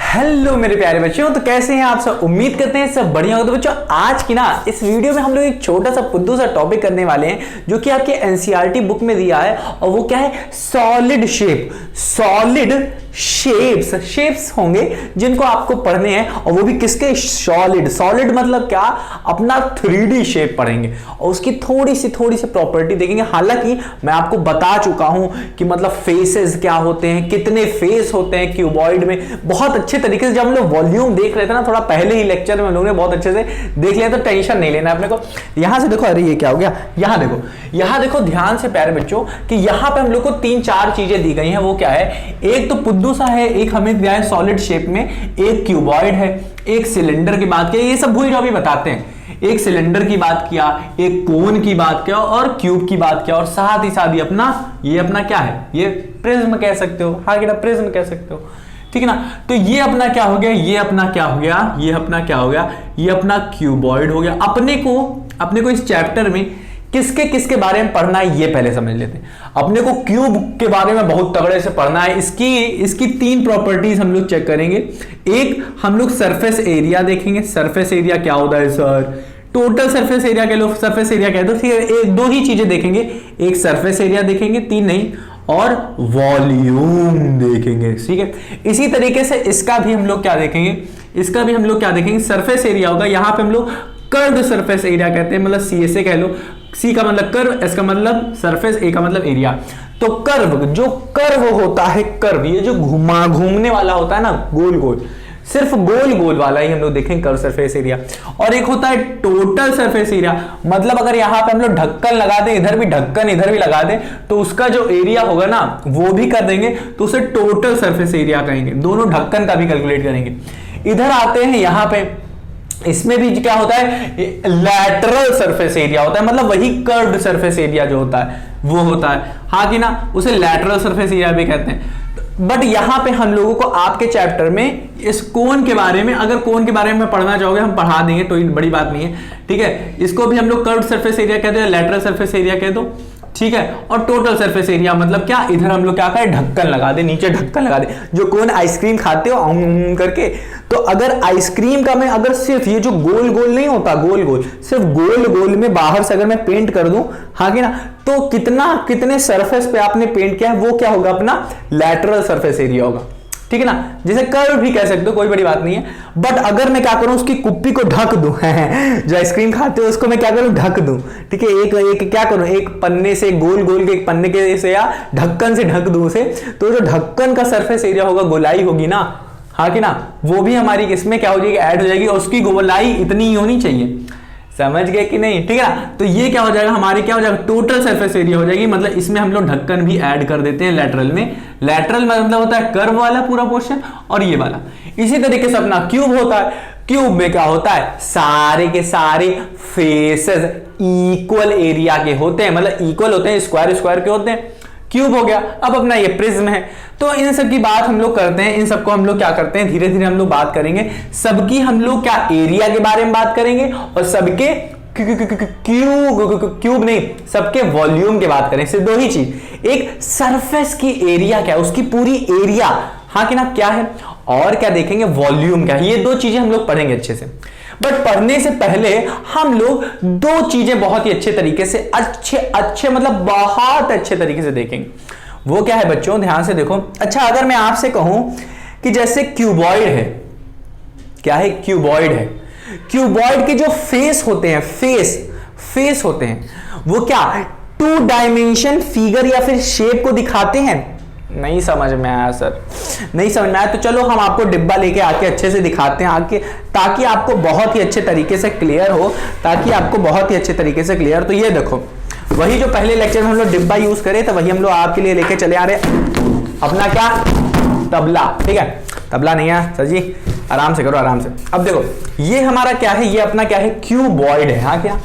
Hello मेरे प्यारे बच्चों, तो कैसे हैं आप सब। उम्मीद करते हैं सब बढ़िया हो। तो बच्चों आज की ना इस वीडियो में हम लोग एक छोटा सा पुद्दू सा टॉपिक करने वाले हैं जो कि आपके एनसीईआरटी बुक में दिया है, और वो क्या है, सॉलिड शेप। सॉलिड शेप्स होंगे जिनको आपको पढ़ने हैं, और वो भी किसके, सॉलिड मतलब क्या, अपना 3D शेप पढ़ेंगे और उसकी थोड़ी सी प्रॉपर्टी देखेंगे। हालांकि मैं आपको बता चुका हूं कि मतलब फेसेस क्या होते हैं, कितने फेस होते हैं क्यूबॉइड में, बहुत अच्छे तरीके से। जब हम लोग वॉल्यूम देख रहे थे ना, थोड़ा पहले ही लेक्चर में हम लोगों ने बहुत अच्छे से देख लिया, तो टेंशन नहीं लेना अपने को। यहां से देखो, अरे ये क्या हो गया, यहां देखो ध्यान से प्यारे बच्चों कि यहां पे हम लोग को 3-4 चीजें दी गई हैं। वो क्या है, एक तो पुद्दू सा है, एक हमें दिया है सॉलिड शेप में, एक क्यूबॉइड है, एक सिलेंडर की बात की, ये सब भूल जाओ, अभी बताते हैं। एक सिलेंडर की बात किया, एक कोन की बात किया और क्यूब की बात किया, और साथ ही साथ ये अपना क्या है, ये प्रिज्म कह सकते हो। हाँ बेटा, प्रिज्म कह सकते हो, ठीक है ना। तो ये अपना क्या हो गया, ये अपना क्या हो गया, ये अपना क्या हो गया, ये अपना क्यूबॉइड हो गया। अपने को इस चैप्टर में किसके बारे में पढ़ना है ये पहले समझ लेते हैं। अपने को क्यूब के बारे में बहुत तगड़े से पढ़ना है। इसकी 3 प्रॉपर्टीज हम लोग चेक करेंगे। एक, हम लोग सरफेस एरिया देखेंगे। सरफेस एरिया क्या होता है सर, टोटल सरफेस एरिया कह लो, सरफेस एरिया कह दो, ठीक है। एक दो ही चीजें देखेंगे, एक सरफेस एरिया देखेंगे, 3 नहीं, और वॉल्यूम देखेंगे, ठीक है। इसी तरीके से इसका भी हम लोग क्या देखेंगे, सरफेस एरिया होगा। यहां पे हम लोग कर्व सरफेस एरिया कहते हैं, मतलब CSA कह लो। C का मतलब कर्व, S का मतलब सरफेस, A का मतलब एरिया। तो कर्व होता है, कर्व ये जो घूमने वाला होता है ना, गोल, सिर्फ गोल वाला ही हम लोग देखेंगे कर्व सरफेस एरिया। और एक होता है टोटल सरफेस एरिया, मतलब अगर यहां पे हम लोग ढक्कन लगा दें, इधर भी ढक्कन इधर भी लगा दें, तो उसका जो एरिया होगा ना वो भी कर देंगे, तो उसे टोटल सरफेस एरिया कहेंगे। दोनों ढक्कन का भी कैलकुलेट करेंगे। इधर आते हैं यहां पे, इसमें भी क्या होता है, लैटरल सरफेस एरिया होता है, मतलब वही कर्व्ड सरफेस एरिया जो होता है वो होता है, हाँ कि ना, उसे लैटरल सरफेस एरिया भी कहते हैं। बट यहां पे हम लोगों को आपके चैप्टर में इस कोन के बारे में, अगर कोन के बारे में पढ़ना चाहोगे हम पढ़ा देंगे, तो बड़ी बात नहीं है, ठीक है। इसको भी हम लोग कर्व्ड सरफेस एरिया कहते हैं, लैटरल सरफेस एरिया कह दो, ठीक है। और टोटल सरफेस एरिया मतलब क्या, इधर हम लोग क्या करें, ढक्कन लगा दे, नीचे ढक्कन लगा दे। जो कौन आइसक्रीम खाते हो करके, तो अगर आइसक्रीम का मैं अगर सिर्फ ये जो गोल नहीं होता, गोल सिर्फ गोल में बाहर से अगर मैं पेंट कर दूं, हाँ कि ना, तो कितने सरफेस पे आपने पेंट किया है वो क्या होगा, अपना लैटरल सरफेस एरिया होगा, ठीक है ना। जैसे कर्व भी कह सकते हो, कोई बड़ी बात नहीं है। बट अगर मैं क्या करूं, उसकी कुप्पी को ढक दूं जो आइसक्रीम खाते हो उसको मैं क्या करूं, ढक दूं, ठीक है। एक क्या करूं, एक पन्ने से गोल के एक पन्ने के से या ढक्कन से ढक दूं उसे, तो जो ढक्कन का सरफेस एरिया होगा, गोलाई होगी ना, हाँ कि ना, वो भी हमारी इसमें क्या हो जाएगी, ऐड हो जाएगी, और उसकी गोलाई इतनी ही होनी चाहिए। समझ गए कि नहीं, ठीक है ना। तो ये क्या हो जाएगा, हमारी क्या हो जाएगा, टोटल सरफेस एरिया हो जाएगी। मतलब इसमें हम लोग ढक्कन भी ऐड कर देते हैं लैटरल में। लैटरल मतलब होता है कर्व वाला पूरा पोर्शन, और ये वाला। इसी तरीके से अपना क्यूब होता है। क्यूब में क्या होता है, सारे के सारे फेसेस इक्वल एरिया के होते हैं, मतलब इक्वल होते हैं, स्क्वायर के होते हैं। क्यूब हो गया। अब अपना ये प्रिज्म है। तो इन सब की बात हम लोग करते हैं, इन सबको हम लोग क्या करते हैं, धीरे धीरे हम लोग बात करेंगे। सबकी हम लोग क्या एरिया के बारे में बात करेंगे, और सबके क्यूब नहीं, सबके वॉल्यूम की बात करें। सिर्फ 2 ही चीज, एक सरफेस की एरिया क्या है, उसकी पूरी एरिया, हाँ कि ना, क्या है, और क्या देखेंगे, वॉल्यूम क्या है। ये 2 चीजें हम लोग पढ़ेंगे अच्छे से। बट पढ़ने से पहले हम लोग 2 चीजें बहुत ही अच्छे तरीके से, अच्छे मतलब बहुत अच्छे तरीके से देखेंगे। वो क्या है बच्चों, ध्यान से देखो। अच्छा, अगर मैं आपसे कहूं कि जैसे क्यूबॉइड है, क्या है, क्यूबॉइड है। क्यूबॉइड के जो फेस होते हैं, फेस होते हैं, वो क्या 2 डायमेंशन फिगर या फिर शेप को दिखाते हैं। नहीं समझ में आया सर, नहीं समझ में आया, तो चलो हम आपको डिब्बा लेके आके अच्छे से दिखाते हैं आके, ताकि आपको बहुत ही अच्छे तरीके से क्लियर हो, तो ये देखो, वही जो पहले लेक्चर में हम लोग डिब्बा यूज करे, तो वही हम लोग आपके लिए लेके चले आ रहे, अपना क्या, तबला, ठीक है। तबला नहीं है सर जी, आराम से करो, आराम से। अब देखो, ये हमारा क्या है, ये अपना क्या है, क्यूबॉइड है, हाँ क्या।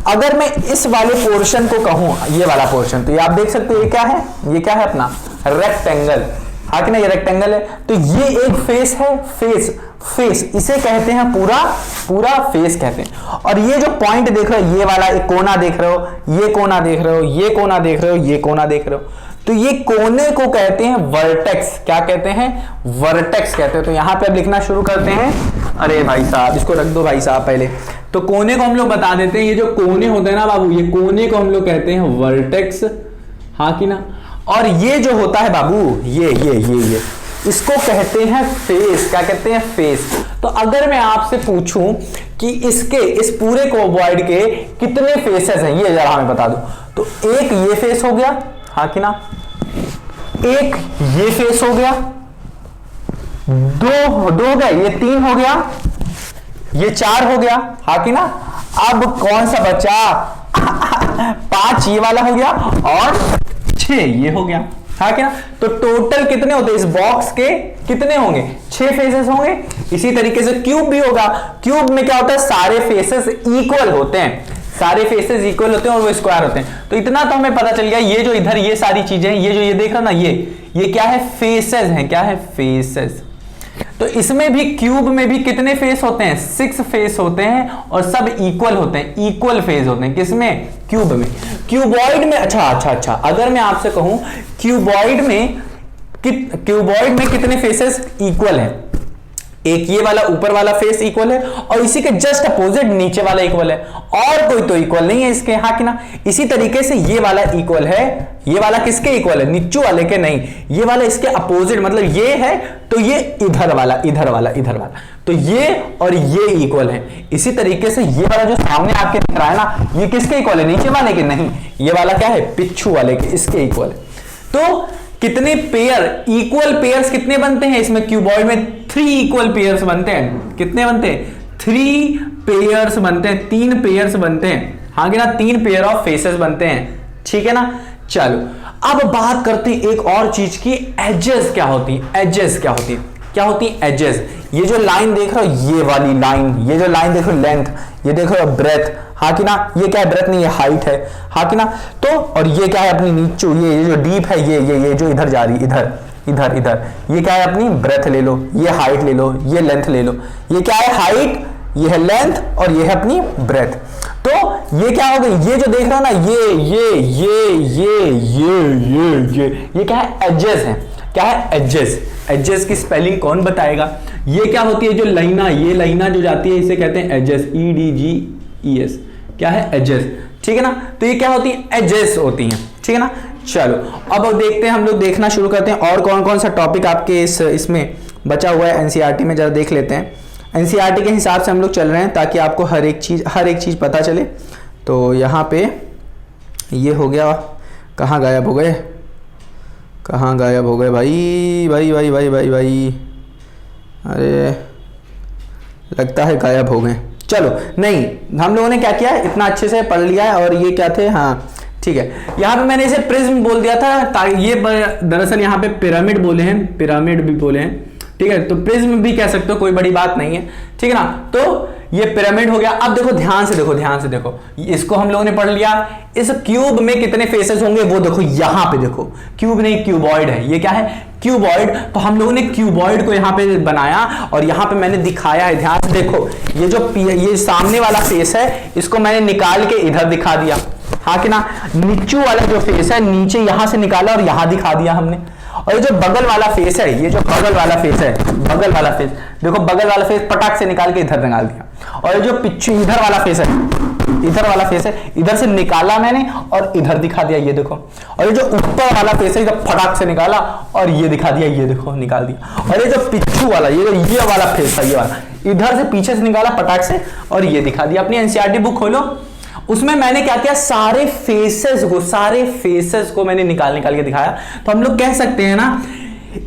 अगर मैं इस वाले पोर्शन को कहूं, ये वाला पोर्शन, तो ये आप देख सकते हो, ये क्या है अपना रेक्टेंगल, हाँ कि ना, ये रेक्टेंगल है। तो ये एक फेस है, फेस इसे कहते हैं, पूरा फेस कहते हैं। और ये जो पॉइंट देख रहे हो, ये वाला एक कोना देख रहे हो, ये कोना देख रहे हो, ये कोना देख रहे हो, ये कोना देख रहे हो, तो ये कोने को कहते हैं वर्टेक्स। क्या कहते हैं? वर्टेक्स कहते हैं। तो यहां पे अब लिखना शुरू करते हैं। अरे भाई साहब इसको रख दो भाई साहब पहले। तो कोने को हम लोग बता देते हैं, ये जो कोने होते हैं ना बाबू, ये कोने को हम लोग कहते हैं वर्टेक्स, हाँ कि ना। और ये जो होता है बाबू, ये इसको कहते हैं फेस। क्या कहते हैं? फेस। तो अगर मैं आपसे पूछूं कि इसके इस पूरे क्यूबॉइड के कितने फेसेस हैं, ये जरा हमें बता दो। तो एक ये फेस हो गया, हाँ कि ना, एक ये फेस हो गया, दो हो गया, ये 3 हो गया, ये 4 हो गया, हाँ कि ना। अब कौन सा बचा? 5 ये वाला हो गया और 6 ये हो गया, हाँ क्या। तो टोटल कितने होते हैं इस बॉक्स के? कितने होंगे? 6 फेसेस होंगे। इसी तरीके से क्यूब भी होगा। क्यूब में क्या होता है? सारे फेसेस इक्वल होते हैं, सारे फेसेस इक्वल होते हैं और वो स्क्वायर होते हैं। तो इतना तो हमें पता चल गया। ये जो इधर ये सारी चीजें हैं, ये जो ये देख रहा ना, ये क्या है? फेसेस हैं। क्या है? फेसेस। तो इसमें भी क्यूब में भी कितने फेस होते हैं? 6 फेस होते हैं और सब इक्वल होते हैं, इक्वल फेस होते हैं। किसमें? क्यूब में। क्यूबॉइड में अच्छा, अगर मैं आपसे कहूं क्यूबॉइड में कितने फेसेस इक्वल हैं? एक ये वाला ऊपर वाला फेस इक्वल है और इसी के जस्ट अपोजिट नीचे वाला इक्वल है, और कोई तो इक्वल नहीं है इसके, हाँ कि ना। इसी तरीके से ये वाला इक्वल है, ये वाला किसके इक्वल है? नीचू वाले के नहीं, ये वाला इसके अपोजिट, मतलब ये है तो ये इधर वाला, तो ये और ये इक्वल है। इसी तरीके से ये वाला जो सामने आपके दिख रहा है ना, ये किसके इक्वल है? नीचे वाले के नहीं, ये वाला क्या है? पिच्छू वाले के, इसके इक्वल है। तो कितने पेयर, इक्वल पेयर्स कितने बनते हैं इसमें? क्यूबॉइड में 3 इक्वल पेयर्स बनते हैं। कितने बनते हैं? 3 पेयर्स बनते हैं, 3 पेयर्स बनते हैं, हाँ कि ना। 3 पेयर ऑफ फेसेस बनते हैं, ठीक है ना। चलो अब बात करते हैं एक और चीज की, एजेस क्या होती है? एजेस क्या होती है? क्या होती है एजेस? ये जो लाइन देख रहे हो, ये वाली लाइन, ये जो लाइन देख रहे हो लेंथ, ये देख रहे हो ब्रेथ, हाँ कि ना। ये क्या है? ब्रेथ नहीं, ये हाइट है, हाँ कि ना। तो और ये क्या है? अपनी नीचू, ये जो डीप है, ये जो इधर जा रही है, इधर ये क्या है? अपनी ब्रेथ ले लो, ये हाइट ले लो, ये लेंथ ले लो। ये क्या है? हाइट, ये है लेंथ और ये है अपनी ब्रेथ। तो ये क्या हो गई? ये जो देख रहा हो ना, ये क्या है? एजेस है। क्या है? एजेस। एजेस की स्पेलिंग कौन बताएगा? ये क्या होती है? जो लाइना, ये लाइना जो जाती है इसे कहते हैं एजेस, EDGES। क्या है? एजेस, ठीक है ना। तो ये क्या होती है? एजेस होती हैं, ठीक है ना। चलो अब देखते हैं, हम लोग देखना शुरू करते हैं और कौन कौन सा टॉपिक आपके इसमें बचा हुआ है एनसीईआरटी में, जरा देख लेते हैं। एनसीईआरटी के हिसाब से हम लोग चल रहे हैं ताकि आपको हर एक चीज़ पता चले। तो यहाँ पे ये हो गया, कहाँ गायब हो गए भाई, अरे लगता है गायब हो गए। चलो नहीं, हम लोगों ने क्या किया, इतना अच्छे से पढ़ लिया है। और ये क्या थे? हाँ ठीक है, यहाँ पे मैंने इसे प्रिज्म बोल दिया था, ये दरअसल यहाँ पे पिरामिड बोले हैं, पिरामिड भी बोले हैं, ठीक है। तो प्रिज्म भी कह सकते हो, कोई बड़ी बात नहीं है, ठीक है ना। तो ये पिरामिड हो गया। अब देखो, ध्यान से देखो, इसको हम लोगों ने पढ़ लिया। इस क्यूब में कितने फेसेस होंगे वो देखो, यहां पे देखो, क्यूब नहीं क्यूबॉइड है, ये क्या है? क्यूबॉइड। तो हम लोगों ने क्यूबॉइड को यहाँ पे बनाया और यहाँ पे मैंने दिखाया है, ध्यान से देखो। ये सामने वाला फेस है, इसको मैंने निकाल के इधर दिखा दिया, हाँ कि ना। नीचू वाला जो फेस है, नीचे यहां से निकाला और यहां दिखा दिया हमने। और ये जो बगल वाला फेस है, बगल वाला फेस देखो, बगल वाला फेस पटाख से निकाल के इधर निकाल दिया। और ये जो पिछू इधर वाला फेस है, इधर से निकाला मैंने और इधर दिखा दिया, ये देखो। और ये जो ऊपर वाला फेस है, इधर फटाक से निकाला और ये दिखा दिया, ये देखो निकाल दिया। और ये जो पिछू वाला, ये वाला फेस है, ये वाला इधर से पीछे से निकाला पटाख से और ये दिखा दिया। अपनी एनसीईआरटी बुक खोलो, उसमें मैंने क्या किया, सारे फेसेस को मैंने निकाल के दिखाया। तो हम लोग कह सकते हैं ना,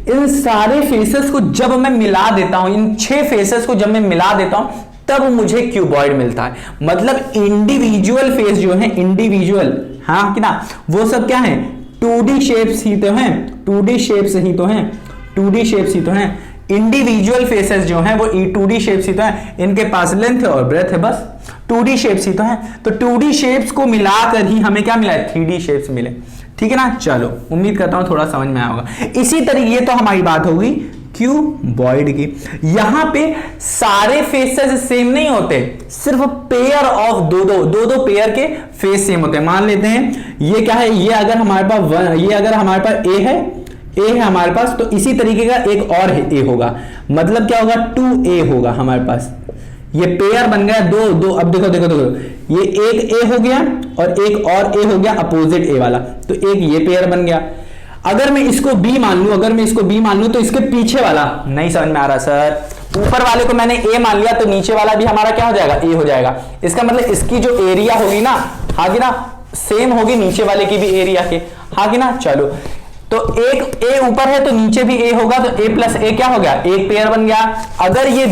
इन सारे फेसेस को जब मैं मिला देता हूं, इन 6 फेसेस को जब मैं मिला देता हूं, तब मुझे क्यूबॉइड मिलता है। मतलब इंडिविजुअल फेस जो है, इंडिविजुअल, हाँ कि ना, वो सब क्या है? 2D शेप्स ही तो हैं, 2D शेप्स ही तो हैं। इंडिविजुअल फेसेस जो हैं वो 2D शेप्स ही तो हैं, इनके पास लेंथ है और ब्रेथ है, बस 2D शेप्स ही तो हैं। तो 2D शेप्स को मिलाकर ही हमें क्या मिला है? 3D शेप्स मिले, ठीक है ना। चलो उम्मीद करता हूं थोड़ा समझ में आया होगा। इसी तरीके, ये तो हमारी बात होगी क्यूबॉइड की। यहां पे सारे फेसेस सेम नहीं होते, सिर्फ पेयर ऑफ दो पेयर के फेस सेम होते हैं। मान लेते हैं ये क्या है, ये अगर हमारे पास ए है हमारे पास, तो इसी तरीके का एक और ए होगा, मतलब क्या होगा 2a होगा हमारे पास। ये पेयर बन गया दो। अब देखो ये एक ए हो गया और एक और ए हो गया अपोजिट ए वाला, तो एक ये पेयर बन गया। अगर मैं इसको बी मान लूं तो इसके पीछे वाला नहीं समझ में आ रहा सर, ऊपर वाले को मैंने ए मान लिया तो नीचे वाला भी हमारा क्या हो जाएगा, ए हो जाएगा। इसका मतलब इसकी जो एरिया होगी ना, हाँ कि ना, सेम होगी नीचे वाले की भी एरिया के, हाँ कि ना। चलो तो एक ए ऊपर है तो नीचे भी ए होगा, तो ए प्लस ए क्या हो गया, एक पेयर बन गया। अगर ये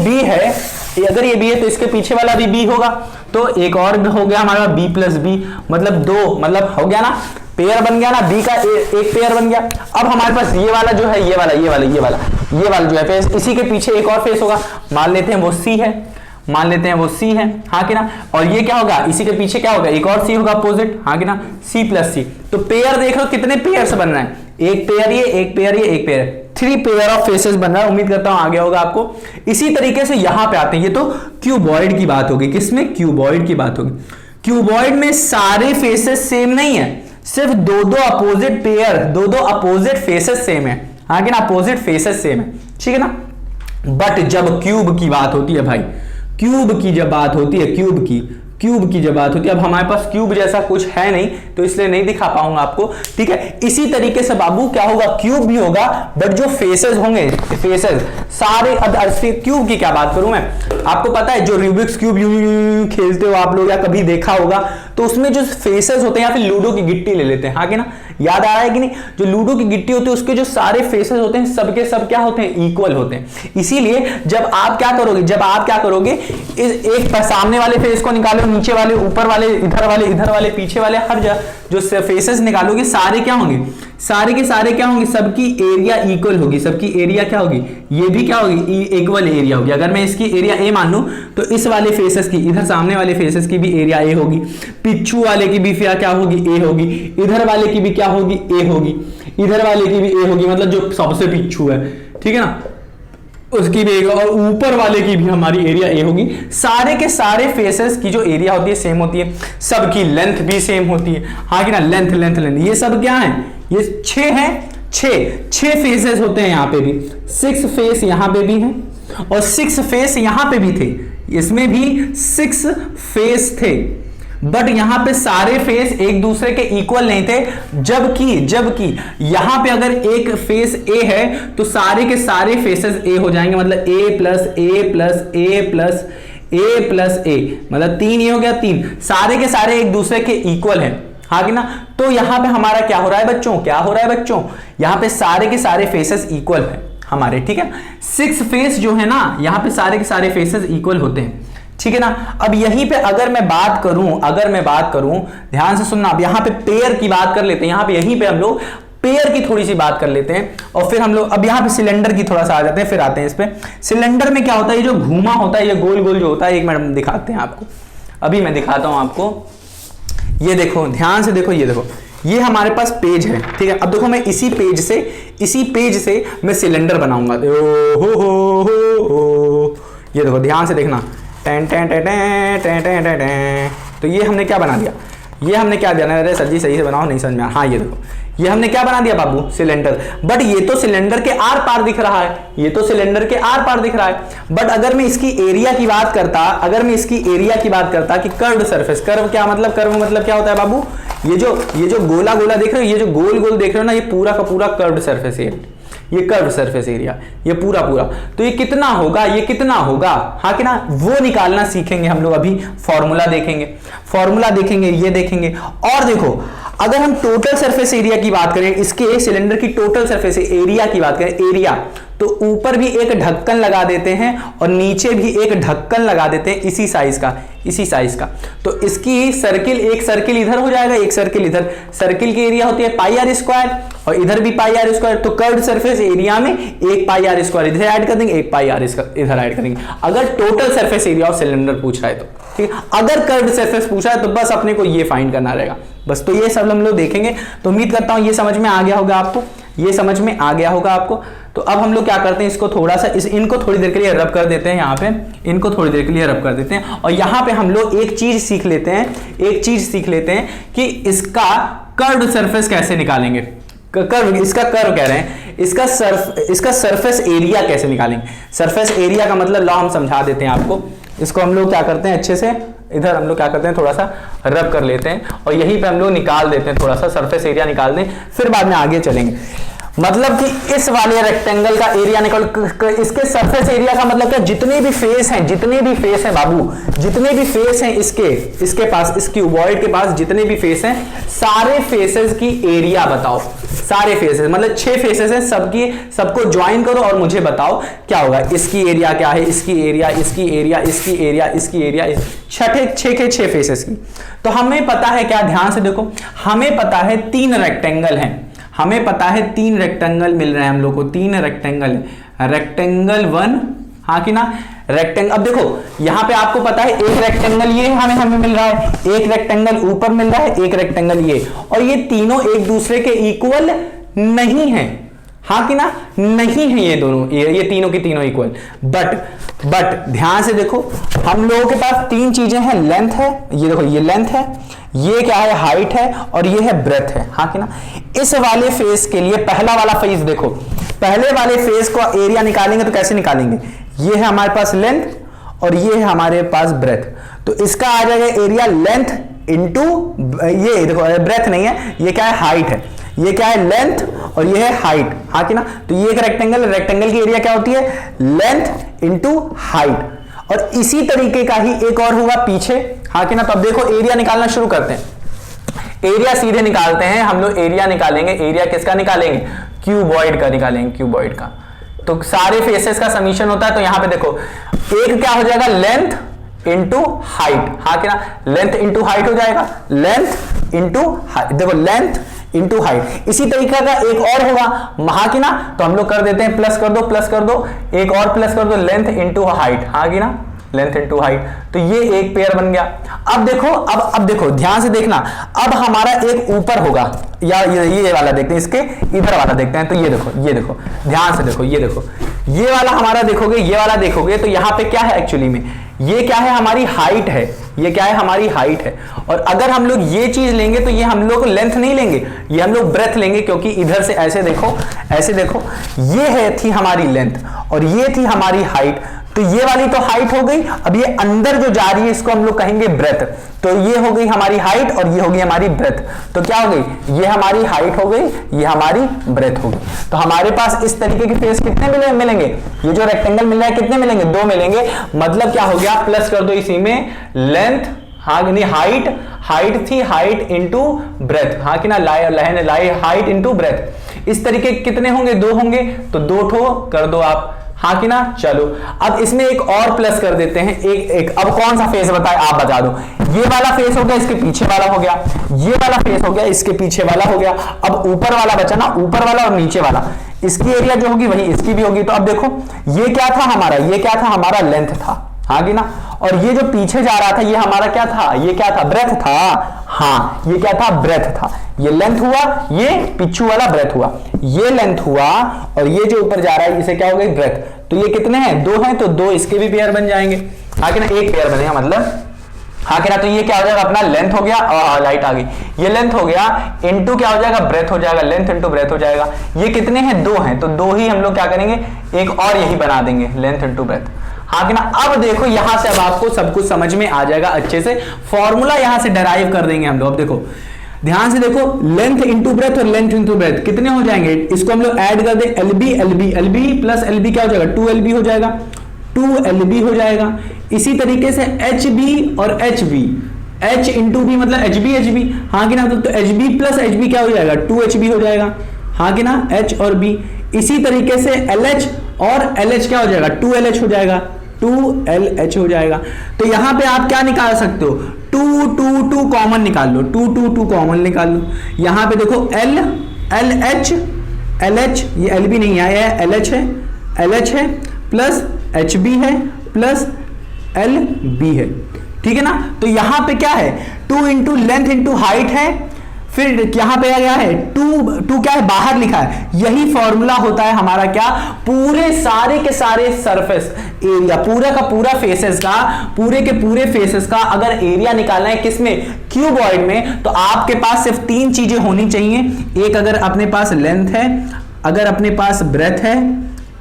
बी है तो इसके पीछे वाला भी बी होगा, तो एक और हो गया हमारा बी प्लस बी, मतलब दो, मतलब हो गया ना, पेयर बन गया ना, बी का एक पेयर बन गया। अब हमारे पास ये वाला जो है, ये वाला जो है फेस, इसी के पीछे एक और फेस होगा, मान लेते हैं वो सी है, हाँ कि ना। और ये क्या होगा, इसी के पीछे क्या होगा, एक और सी होगा अपोजिट, हाँ कि ना, सी प्लस सी। तो पेयर देख लो कितने पेयर से बन रहे हैं, एक पेयर ये, एक पेयर ये, एक पेयर, 3 पेयर ऑफ फेसेस बन रहा है। उम्मीद करता हूं आ गया होगा आपको। इसी तरीके से यहां पे आते हैं, ये तो क्यूबॉइड की बात होगी, किसमें, क्यूबॉइड की बात होगी। क्यूबॉइड में सारे फेसेस सेम नहीं है, सिर्फ दो अपोजिट पेयर, दो अपोजिट फेसेस सेम है, हाँ कि ना, अपोजिट फेसेस सेम है, ठीक है ना। बट जब क्यूब की बात होती है भाई, क्यूब की जब बात होती है, अब हमारे पास क्यूब जैसा कुछ है नहीं तो इसलिए नहीं दिखा पाऊंगा आपको, ठीक है। इसी तरीके से बाबू क्या होगा, क्यूब भी होगा, बट जो फेसेस होंगे, फेसेस सारे, क्यूब की क्या बात करूं मैं, आपको पता है जो रूबिक्स क्यूब खेलते हो आप लोग या कभी देखा होगा, तो उसमें जो फेसेस होते हैं, या फिर लूडो की गिट्टी ले लेते हैं, हाँ कि ना, याद आ रहा है कि नहीं, जो लूडो की गिट्टी होती है उसके जो सारे फेसेस होते हैं सबके सब क्या होते हैं, इक्वल होते हैं। इसीलिए जब आप क्या करोगे, इस एक सामने वाले फेस को निकालो, नीचे वाले, ऊपर वाले, इधर वाले, पीछे वाले, हर जगह जो फेसेस निकालोगे सारे क्या होंगे, सारे के सारे क्या होंगे, सबकी एरिया इक्वल होगी, सबकी एरिया क्या होगी, ये भी क्या होगी, इक्वल एरिया होगी। अगर मैं इसकी एरिया ए मान लूं तो इस वाले फेसेस की, इधर सामने वाले फेसेस की भी एरिया ए होगी, पिछू वाले की भी क्या होगी, ए होगी, इधर वाले की भी क्या होगी, ए होगी, इधर वाले की भी ए होगी, मतलब जो सबसे पिछू है, ठीक है ना, उसकी भी, और ऊपर वाले की भी हमारी एरिया ए होगी। सारे के सारे फेसेस की जो एरिया होती है सेम होती है, सबकी लेंथ भी सेम होती है, हाँ कि ना, लेंथ ये सब क्या है, ये 6 है, 6 फेसेस होते हैं, यहाँ पे भी 6 फेस यहाँ पे भी हैं, और 6 फेस यहाँ पे भी थे, इसमें भी 6 फेस थे, बट यहां पे सारे फेस एक दूसरे के इक्वल नहीं थे। जबकि यहां पे अगर एक फेस ए है तो सारे के सारे फेसेस ए हो जाएंगे, मतलब ए प्लस ए प्लस ए प्लस ए प्लस ए, मतलब 3 ये हो गया, 3 सारे के सारे एक दूसरे के इक्वल है, हाँ कि ना। तो यहां पे हमारा क्या हो रहा है बच्चों, यहां पे सारे के सारे फेसेस इक्वल है हमारे, ठीक है। 6 फेस जो है ना, यहां पे सारे के सारे फेसेस इक्वल होते हैं, ठीक है ना। अब यहीं पे अगर मैं बात करूं, ध्यान से सुनना, अब यहां पे पेयर की बात कर लेते हैं, यहां पे यहीं पे हम लोग पेयर की थोड़ी सी बात कर लेते हैं, और फिर हम लोग अब यहां पे सिलेंडर की थोड़ा सा आ जाते हैं, फिर आते हैं इस पे। सिलेंडर में क्या होता है, ये जो घूमा होता है, ये गोल जो होता है, एक मिनट दिखाते हैं आपको, अभी मैं दिखाता हूं आपको। ये देखो, ध्यान से देखो, ये हमारे पास पेज है, ठीक है। अब देखो मैं इसी पेज से मैं सिलेंडर बनाऊंगा, ये देखो ध्यान से देखना, तो ये हमने क्या बना दिया, अरे सर जी सही से बनाओ, नहीं समझ में, हाँ ये देखो, ये हमने क्या बना दिया बाबू, सिलेंडर। बट ये तो सिलेंडर के आर पार दिख रहा है, बट अगर मैं इसकी एरिया की बात करता, कि कर्व्ड सरफेस, कर्व क्या मतलब, क्या होता है बाबू, ये जो गोला देख रहे हो, ये जो गोल देख रहे हो ना, ये पूरा का पूरा कर्व्ड सरफेस है, ये कर्व सरफेस एरिया, ये पूरा तो ये कितना होगा, हाँ कि ना, वो निकालना सीखेंगे हम लोग। अभी फॉर्मूला देखेंगे, ये देखेंगे। और देखो, अगर हम टोटल सरफेस एरिया की बात करें, इसके सिलेंडर की टोटल सरफेस एरिया की बात करें, एरिया, तो ऊपर भी एक ढक्कन लगा देते हैं और नीचे भी एक ढक्कन लगा देते हैं, इसी साइज का। तो इसकी एक सर्किल इधर हो जाएगा, एक सर्किल इधर, सर्किल की एरिया होती है पाई आर स्क्वायर, और इधर भी पाई आर स्क्वायर। तो कर्व्ड सरफेस एरिया में एक पाई आर स्क्वायर इधर ऐड कर देंगे, एक पाई आर इधर ऐड कर देंगे, अगर total surface area of cylinder पूछ रहा है तो, ठीक है। अगर कर्व्ड सरफेस पूछा है तो बस अपने को ये फाइंड करना रहेगा बस। तो ये सब हम लोग देखेंगे, तो उम्मीद करता हूं ये समझ में आ गया होगा आपको, तो अब हम लोग क्या करते हैं, इसको थोड़ा सा इनको थोड़ी देर के लिए रब कर देते हैं, यहाँ पे इनको थोड़ी देर के लिए रब कर देते हैं। और यहाँ पे हम लोग एक चीज सीख लेते हैं कि इसका कर्व सरफेस कैसे निकालेंगे। कर्व, इसका कर्व कह रहे हैं, इसका सरफेस एरिया कैसे निकालेंगे। सरफेस एरिया का मतलब लॉ हम समझा देते हैं आपको। इसको हम लोग क्या करते हैं, अच्छे से इधर हम लोग क्या करते हैं, थोड़ा सा रब कर लेते हैं और यहीं पे हम लोग निकाल देते हैं, थोड़ा सा सरफेस एरिया निकाल दें, फिर बाद में आगे चलेंगे। मतलब कि इस वाले रेक्टेंगल का एरिया निकाल, इसके सरफेस एरिया का मतलब क्या, जितने भी फेस हैं बाबू, जितने भी फेस हैं इसके पास, इस क्यूबॉइड के पास जितने भी फेस हैं, सारे फेसेस की एरिया बताओ। सारे फेसेस मतलब 6 फेसेस हैं, सबको ज्वाइन करो और मुझे बताओ क्या होगा। इसकी एरिया क्या है, इसकी एरिया, इसकी एरिया, इसकी एरिया, इसकी एरिया, 6 फेसेस की। तो हमें पता है क्या, ध्यान से देखो, हमें पता है 3 रेक्टेंगल हैं, हमें पता है 3 रेक्टेंगल मिल रहे हैं हम लोग को, 3 रेक्टेंगल, रेक्टेंगल 1, हाँ कि ना, रेक्टेंगल। अब देखो यहाँ पे आपको पता है एक रेक्टेंगल ये हमें मिल रहा है, एक रेक्टेंगल ऊपर मिल रहा है, एक रेक्टेंगल ये, और ये तीनों एक दूसरे के इक्वल नहीं है, हाँ कि ना, नहीं है ये दोनों, ये तीनों की तीनों इक्वल। बट ध्यान से देखो, हम लोगों के पास 3 चीजें हैं, लेंथ है, ये देखो ये लेंथ है, ये क्या है, हाइट है, और ये है ब्रेथ है, हाँ कि ना। इस वाले फेस के लिए पहला वाला फेस देखो, पहले वाले फेस को एरिया निकालेंगे तो कैसे निकालेंगे, ये है हमारे पास लेंथ और ये है हमारे पास ब्रेथ, तो इसका आ जाएगा एरिया लेंथ इंटू, ये देखो ब्रेथ नहीं है, ये क्या है, हाइट है, ये क्या है, लेंथ, और ये है हाइट, हाँ कि ना। तो ये एक रेक्टेंगल की एरिया क्या होती है, लेंथ इंटू हाइट। और इसी तरीके का ही एक और होगा पीछे, हाँ कि ना। तो अब देखो एरिया निकालना शुरू करते हैं, एरिया सीधे निकालते हैं हम लोग, एरिया निकालेंगे, एरिया किसका निकालेंगे, क्यूबॉइड का निकालेंगे, क्यूबॉइड का। तो सारे फेसेस का समीशन होता है, तो यहां पे देखो एक क्या हो जाएगा, लेंथ इंटू हाइट, हाँ कि ना, लेंथ इंटू हाइट हो जाएगा, लेंथ इंटू हाइट, देखो लेंथ इंटू हाइट। इसी तरीके का एक और होगा, हाँ कि ना, तो हम लोग कर देते हैं, प्लस कर दो, एक और प्लस कर दो, लेंथ इंटू हाइट, हाँ कि ना, लेंथ इंटू हाइट। तो ये एक पेयर बन गया। अब देखो, अब देखो ध्यान से देखना, अब हमारा एक ऊपर होगा, या ये वाला देखते हैं, इसके इधर वाला देखते हैं। तो ये देखो ध्यान से देखो, ये वाला हमारा देखोगे, ये वाला देखोगे, तो यहाँ पे क्या है एक्चुअली में, ये क्या है, हमारी हाइट है, ये क्या है, हमारी हाइट है। और अगर हम लोग ये चीज लेंगे तो ये हम लोग लेंथ नहीं लेंगे, ये हम लोग ब्रेथ लेंगे, क्योंकि इधर से ऐसे देखो, ये है थी हमारी लेंथ और ये थी हमारी हाइट। तो ये वाली तो हाइट हो गई, अब ये अंदर जो जा रही है इसको हम लोग कहेंगे ब्रेथ। तो ये हो गई हमारी हाइट और ये हो गई हमारी ब्रेथ। तो क्या हो गई, ये हमारी हाइट हो गई, ये हमारी ब्रेथ हो गई। तो हमारे पास इस तरीके के फेस कितने मिलेंगे, ये जो रेक्टेंगल मिल रहा है कितने मिलेंगे, 2 मिलेंगे। मतलब क्या हो गया, प्लस कर दो इसी में, लेंथ, हाँ नहीं, हाइट थी, हाइट इंटू ब्रेथ, हाँ कि ना, हाइट इंटू ब्रेथ। इस तरीके कितने होंगे, 2 होंगे, तो 2 ठो कर दो आप, हाँ कि ना। चलो अब इसमें एक और प्लस कर देते हैं, एक अब कौन सा फेस बताए, आप बता दो। ये वाला फेस हो गया, इसके पीछे वाला हो गया, ये वाला फेस हो गया, इसके पीछे वाला हो गया। अब ऊपर वाला बचा ना, ऊपर वाला और नीचे वाला, इसकी एरिया जो होगी वही इसकी भी होगी। तो अब देखो ये क्या था हमारा लेंथ था, हाँ कि ना। और ये जो पीछे जा रहा था ये हमारा क्या था, ये क्या था, ब्रेथ था, हाँ ये क्या था, ब्रेथ था। ये लेंथ हुआ, ये पिछू वाला ब्रेथ हुआ, ये लेंथ हुआ, और ये जो ऊपर जा रहा है इसे क्या हो गई, ब्रेथ। तो ये कितने हैं, 2 हैं, तो 2 इसके भी पेयर बन जाएंगे, हाँ कि ना, एक पेयर बनेगा मतलब, हाँ कि ना। तो ये क्या हो जाएगा, अपना लेंथ हो गया, और लाइट आ गई, ये लेंथ हो गया, इंटू क्या हो जाएगा, ब्रेथ हो जाएगा, लेंथ इंटू ब्रेथ हो जाएगा। ये कितने हैं, 2 हैं, तो 2 ही हम लोग क्या करेंगे, एक और यही बना देंगे, लेंथ इंटू ब्रेथ, हाँ कि ना। अब देखो यहां से अब आपको सब कुछ समझ में आ जाएगा अच्छे से, फॉर्मूला यहां से डराइव कर देंगे हम लोग। अब देखो ध्यान से देखो, लेंथ इंटू ब्रेथ और लेंथ इंटू ब्रेथ कितने हो जाएंगे, इसको हम लोग ऐड कर दे, एलबी प्लस एलबी क्या हो जाएगा, 2LB हो जाएगा, 2LB हो जाएगा। इसी तरीके से HB और HB, H इंटू बी मतलब HB, हाँ कि ना। तो HB प्लस HB क्या हो जाएगा, 2HB हो जाएगा, हाँ कि ना, H और B। इसी तरीके से LH और LH क्या हो जाएगा, 2LH हो जाएगा, 2LH हो जाएगा। तो यहां पे आप क्या निकाल सकते हो, 2 कॉमन निकाल लो, 2 कॉमन निकाल लो। यहां पे देखो LH, ये LB नहीं आया है, LH है प्लस HB है प्लस LB है, ठीक है ना। तो यहां पे क्या है, 2 इंटू लेंथ इंटू हाइट है, फिर यहां पे आ गया है टू क्या है, बाहर लिखा है। यही फॉर्मूला होता है हमारा क्या, पूरे सारे के सारे सरफेस एरिया, पूरा का पूरा फेसेस का, पूरे के पूरे फेसेस का अगर एरिया निकालना है किसमें, क्यूबॉइड में, तो आपके पास सिर्फ 3 चीजें होनी चाहिए। एक, अगर अपने पास लेंथ है, अगर अपने पास ब्रेथ है,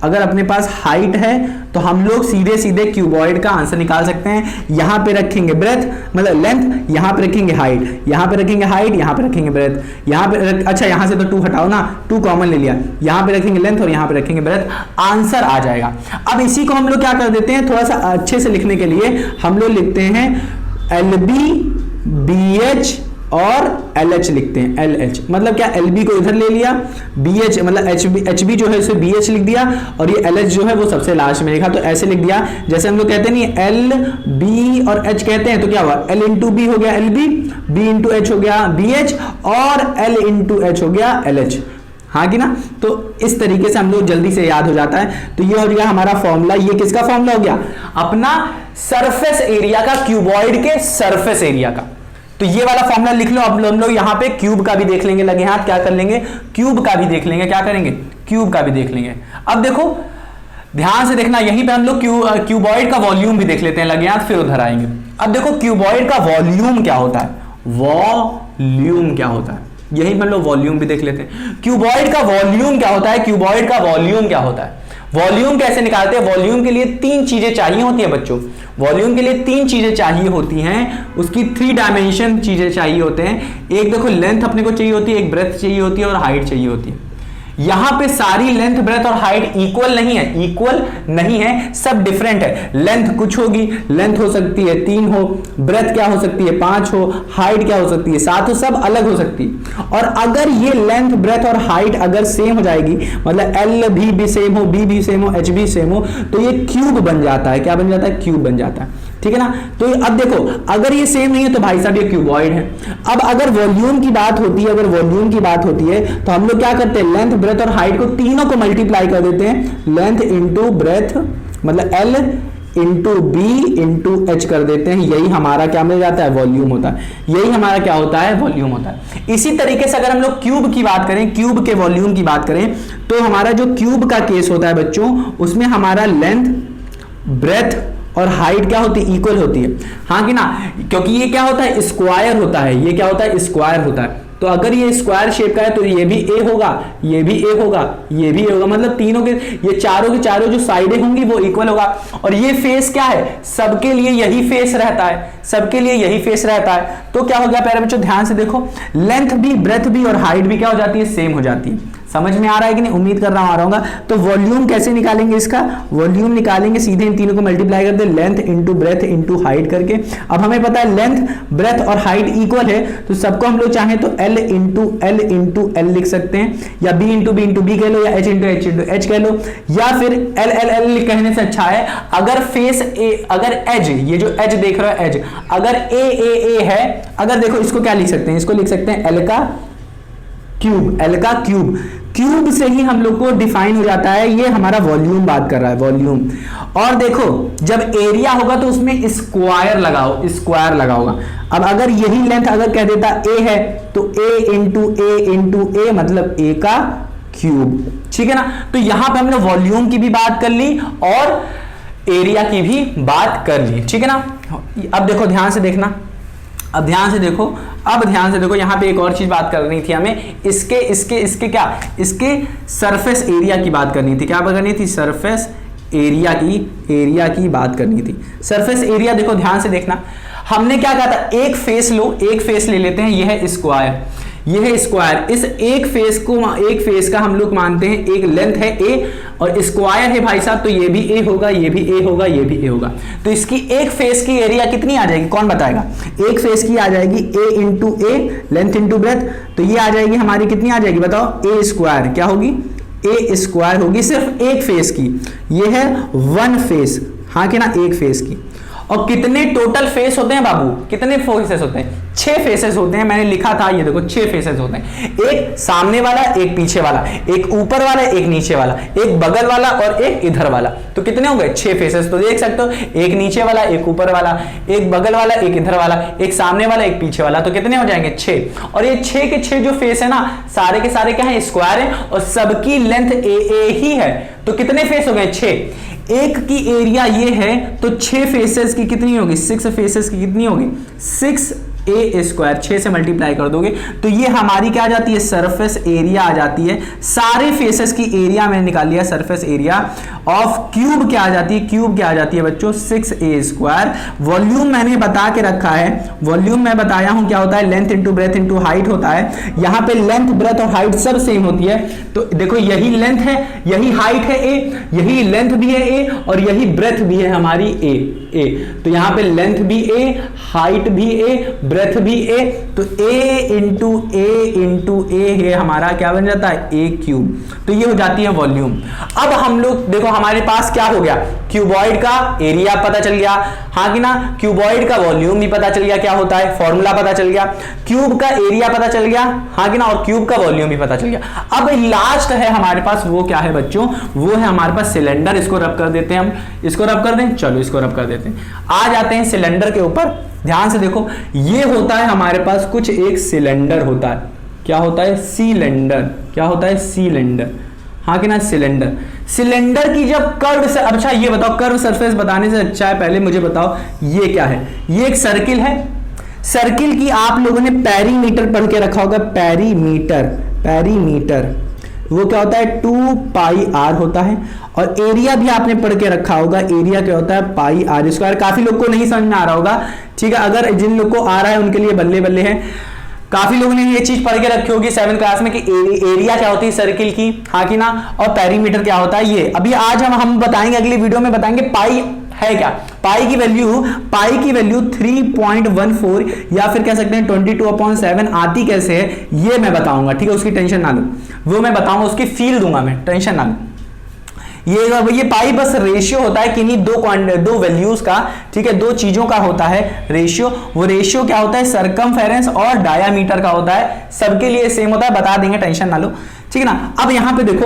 अगर अपने पास हाइट है, तो हम लोग सीधे सीधे क्यूबॉइड का आंसर निकाल सकते हैं। यहां पे रखेंगे ब्रेथ मतलब लेंथ, यहां पे रखेंगे हाइट, यहां पे रखेंगे हाइट, यहां पे रखेंगे ब्रेथ, यहां पे अच्छा यहां से तो 2 हटाओ ना, 2 कॉमन ले लिया, यहां पे रखेंगे लेंथ और यहां पे रखेंगे ब्रेथ, आंसर आ जाएगा। अब इसी को हम लोग क्या कर देते हैं, थोड़ा सा अच्छे से लिखने के लिए हम लोग लिखते हैं LB BH और LH लिखते हैं। LH मतलब क्या, LB को इधर ले लिया, BH मतलब HB जो है उसे BH लिख दिया, और ये LH जो है वो सबसे लास्ट में लिखा, तो ऐसे लिख दिया। जैसे हम लोग कहते नहीं LB और H कहते हैं, तो क्या हुआ, L इंटू बी हो गया LB, B इंटू H हो गया BH, और L इंटू H हो गया LH। हाँ कि ना, तो इस तरीके से हम लोग जल्दी से याद हो जाता है। तो ये हो गया हमारा फॉर्मूला। ये किसका फॉर्मूला हो गया, अपना सरफेस एरिया का, क्यूबॉइड के सरफेस एरिया का। तो ये वाला फॉर्मूला लिख लो। अब हम लोग यहाँ पे क्यूब का भी देख लेंगे, लगे हाथ क्या कर लेंगे, क्यूब का भी देख लेंगे, क्या करेंगे, क्यूब का भी देख लेंगे। अब देखो ध्यान से देखना, यहीं पे हम लोग क्यूबॉइड का वॉल्यूम भी देख लेते हैं, लगे हाथ, फिर उधर आएंगे। अब देखो क्यूबॉइड का वॉल्यूम क्या होता है, वॉल्यूम क्या होता है, यहीं पर हम लोग वॉल्यूम भी देख लेते हैं। क्यूबॉइड का वॉल्यूम क्या होता है, क्यूबॉइड का वॉल्यूम क्या होता है, वॉल्यूम कैसे निकालते हैं। वॉल्यूम के लिए 3 चीजें चाहिए होती है बच्चों, वॉल्यूम के लिए 3 चीजें चाहिए होती हैं, उसकी 3 डायमेंशन चीजें चाहिए होते हैं। एक देखो लेंथ अपने को चाहिए होती है, एक ब्रेथ चाहिए होती है, और हाइट चाहिए होती है। यहां पे सारी लेंथ ब्रेथ और हाइट इक्वल नहीं है, इक्वल नहीं है, सब डिफरेंट है। लेंथ कुछ होगी, लेंथ हो सकती है 3 हो, ब्रेथ क्या हो सकती है 5 हो, हाइट क्या हो सकती है 7 हो, सब अलग हो सकती है। और अगर ये लेंथ ब्रेथ और हाइट अगर सेम हो जाएगी, मतलब L भी सेम हो, B भी सेम हो, H भी सेम हो, तो ये क्यूब बन जाता है। क्या बन जाता है, क्यूब बन जाता है, ठीक है ना। तो अब देखो अगर ये सेम नहीं है तो भाई साहब ये क्यूबॉइड है। अब अगर वॉल्यूम की बात होती है, अगर वॉल्यूम की बात होती है, तो हम लोग क्या करते हैं, लेंथ ब्रेथ और हाइट को तीनों को मल्टीप्लाई कर देते हैं। लेंथ इंटू ब्रेथ मतलब L into B into H कर देते हैं, यही हमारा क्या मिल जाता है, वॉल्यूम होता है। यही हमारा क्या होता है, वॉल्यूम होता है। इसी तरीके से अगर हम लोग क्यूब की बात करें, क्यूब के वॉल्यूम की बात करें, तो हमारा जो क्यूब का केस होता है बच्चों, उसमें हमारा लेंथ ब्रेथ और हाइट क्या होती है, इक्वल होती है। हाँ कि ना, क्योंकि ये क्या होता है, स्क्वायर होता है, ये क्या होता है, स्क्वायर होता है। तो अगर ये स्क्वायर शेप का है तो ये भी A होगा, ये भी A होगा, ये भी A होगा, मतलब तीनों के ये चारों के चारों जो साइडें होंगी वो इक्वल होगा। और ये फेस क्या है, सबके लिए यही फेस रहता है, सबके लिए यही फेस रहता है। तो क्या हो गया प्यारे बच्चों, ध्यान से देखो, लेंथ भी ब्रेथ भी और हाइट भी क्या हो जाती है, सेम हो जाती है। समझ में आ रहा है कि नहीं, उम्मीद कर रहा हूं आ रहा होगा। तो वॉल्यूम कैसे निकालेंगे, इसका वॉल्यूम निकालेंगे सीधे इन तीनों को मल्टीप्लाई करते हैं, length into breadth into height करके। अब हमें पता है लेंथ ब्रेथ और हाइट इक्वल है, तो सबको हम लोग चाहें तो L इंटू L लिख सकते हैं, या B इंटू B कह लो, या H इंटू H कह लो, या फिर L कहने से अच्छा है अगर फेस A, अगर एज, ये जो एज देख रहे हो एज, अगर A है, अगर देखो इसको क्या लिख सकते हैं, इसको लिख सकते हैं L का क्यूब, L का क्यूब। क्यूब से ही हम लोग को डिफाइन हो जाता है, ये हमारा वॉल्यूम बात कर रहा है, वॉल्यूम। और देखो जब एरिया होगा तो उसमें स्क्वायर लगाओ, स्क्वायर लगा होगा। अब अगर यही लेंथ अगर कह देता A है तो A इंटू A मतलब A का क्यूब, ठीक है ना। तो यहां पे हमने वॉल्यूम की भी बात कर ली और एरिया की भी बात कर ली, ठीक है ना। अब देखो ध्यान से देखना, अब ध्यान से देखो, अब ध्यान से देखो, यहां पे एक और चीज बात करनी थी हमें, इसके क्या, इसके सरफेस एरिया की बात करनी थी। क्या बात करनी थी, सरफेस एरिया की बात करनी थी। सरफेस एरिया देखो ध्यान से देखना, हमने क्या कहा था, एक फेस लो, एक फेस ले लेते हैं, यह है स्क्वायर, यह है स्क्वायर। इस एक फेस का हम लोग मानते हैं एक लेंथ है A और स्क्वायर है भाई साहब, तो ये भी A होगा, ये भी A होगा, ये भी A होगा। तो इसकी एक फेस की एरिया कितनी आ जाएगी, कौन बताएगा। एक फेस की आ जाएगी A into A, length into breadth, तो ये आ जाएगी हमारी कितनी आ जाएगी बताओ, A स्क्वायर। क्या होगी, A स्क्वायर होगी, सिर्फ एक फेस की। ये है वन फेस, हाँ कि ना, एक फेस की। और कितने टोटल फेस होते हैं बाबू, कितने फेसेस होते हैं? 6 फेसेस होते हैं, मैंने लिखा था, ये देखो 6 फेसेस होते हैं, एक सामने वाला, एक पीछे वाला, एक ऊपर वाला, एक नीचे वाला, एक बगल वाला और एक इधर वाला। तो कितने हो गए? 6 फेसेस। तो देख सकते हो, एक नीचे वाला, एक ऊपर वाला, एक बगल वाला, एक इधर वाला, एक सामने वाला, एक पीछे वाला। तो कितने हो जाएंगे? 6। और ये 6 के 6 जो फेस है ना, सारे के सारे क्या है? स्क्वायर है और सबकी लेंथ ए ही है। तो कितने फेस हो गए? 6। एक की एरिया ये है, तो 6 फेसेस की कितनी होगी? 6 फेसेस की कितनी होगी? 6a²। 6 से मल्टीप्लाई कर दोगे तो ये हमारी क्या आ जाती है? सरफेस एरिया आ जाती है। सारे फेसेस की एरिया मैंने निकाल लिया, सरफेस एरिया ऑफ क्यूब क्या आ जाती है? क्यूब क्या आ जाती है बच्चों? 6a²। वॉल्यूम मैंने बता के रखा है, वॉल्यूम मैं बताया हूं क्या होता है? Length into breadth into height होता है। यहां पे लेंथ, ब्रेथ और हाइट सब सेम होती है। तो देखो, यही लेंथ है, यही हाइट है a, यही लेंथ भी है a और यही ब्रेथ भी है हमारी a। तो यहां पे लेंथ भी a, हाइट भी a, ब्रेथ भी a। तो a इंटू a है हमारा क्या बन जाता है? a³। तो ये हो जाती है वॉल्यूम। अब हम लोग देखो, हमारे पास क्या हो गया? क्यूबॉइड का एरिया पता चल गया, हाँ कि ना? क्यूबॉइड का वॉल्यूम भी पता चल गया क्या होता है, फॉर्मूला पता चल गया। क्यूब का एरिया पता चल गया, हाँ कि ना? और क्यूब का वॉल्यूम भी पता चल गया। अब लास्ट है हमारे पास, वो क्या है बच्चों? वो है हमारे पास सिलेंडर। इसको रब कर देते हैं हम, इसको रब कर दें, चलो इसको रब कर देते हैं। आ जाते हैं सिलेंडर के ऊपर। ध्यान से देखो, ये होता है हमारे पास कुछ एक सिलेंडर होता है। क्या होता है? सिलेंडर। क्या होता है? सिलेंडर, हाँ कि ना? सिलेंडर। सिलेंडर की जब कर्व से, अच्छा ये बताओ, कर्व सरफेस बताने से अच्छा है पहले मुझे बताओ ये क्या है? ये एक सर्किल है। सर्किल की आप लोगों ने पेरीमीटर पढ़ के रखा होगा, पेरीमीटर। पेरीमीटर वो क्या होता है? 2πr होता है। और एरिया भी आपने पढ़ के रखा होगा, एरिया क्या होता है? πr²। काफी लोग को नहीं समझ में आ रहा होगा, ठीक है? अगर जिन लोग को आ रहा है उनके लिए बल्ले बल्ले है। काफी लोगों ने ये चीज पढ़ के रखी होगी 7th क्लास में कि एरिया क्या होती है सर्किल की, हाँ कि ना? और पेरीमीटर क्या होता है? ये अभी आज हम बताएंगे, अगली वीडियो में बताएंगे पाई है क्या। पाई की वैल्यू 3.14 या फिर कह सकते हैं 22/7 आती कैसे है ये मैं बताऊंगा, ठीक है? उसकी टेंशन ना लो, वो मैं बताऊंगा, उसकी फील दूंगा मैं, टेंशन ना लो। ये पाई बस रेशियो होता है किन्हीं दो वैल्यूज का, ठीक है? 2 चीजों का होता है रेशियो। वो रेशियो क्या होता है? सरकमफेरेंस और डायामीटर का होता है। सबके लिए सेम होता है, बता देंगे, टेंशन ना लो, ठीक है ना? अब यहां पे देखो,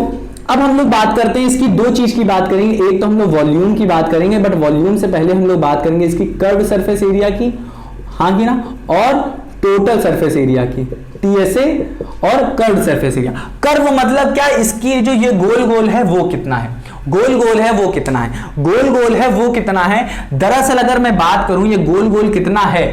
अब हम लोग बात करते हैं इसकी 2 चीज की बात करेंगे। एक तो हम लोग वॉल्यूम की बात करेंगे, बट वॉल्यूम से पहले हम लोग बात करेंगे इसकी कर्व सरफेस एरिया की, हाँ कि ना? और टोटल सरफेस एरिया की, TSA और कर्व सरफेस एरिया। कर्व मतलब क्या? इसकी जो ये गोल गोल है वो कितना है? गोल गोल है वो कितना है? गोल गोल है वो कितना है? दरअसल अगर मैं बात करूं ये गोल गोल कितना है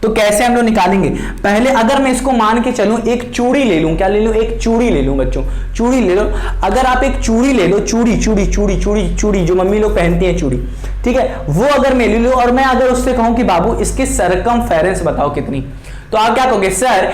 तो कैसे हम लोग निकालेंगे? पहले अगर मैं इसको मान के चलूं, एक चूड़ी ले लूं, क्या ले लूं? एक चूड़ी ले लूं बच्चों, चूड़ी ले लो। अगर आप एक चूड़ी ले लो, चूड़ी जो मम्मी लोग पहनती हैं चूड़ी, ठीक है? वो अगर मैं ले लूं और मैं अगर उससे कहूं कि बाबू इसकी सरकमफेरेंस बताओ कितनी, तो आप क्या कहोगे? सर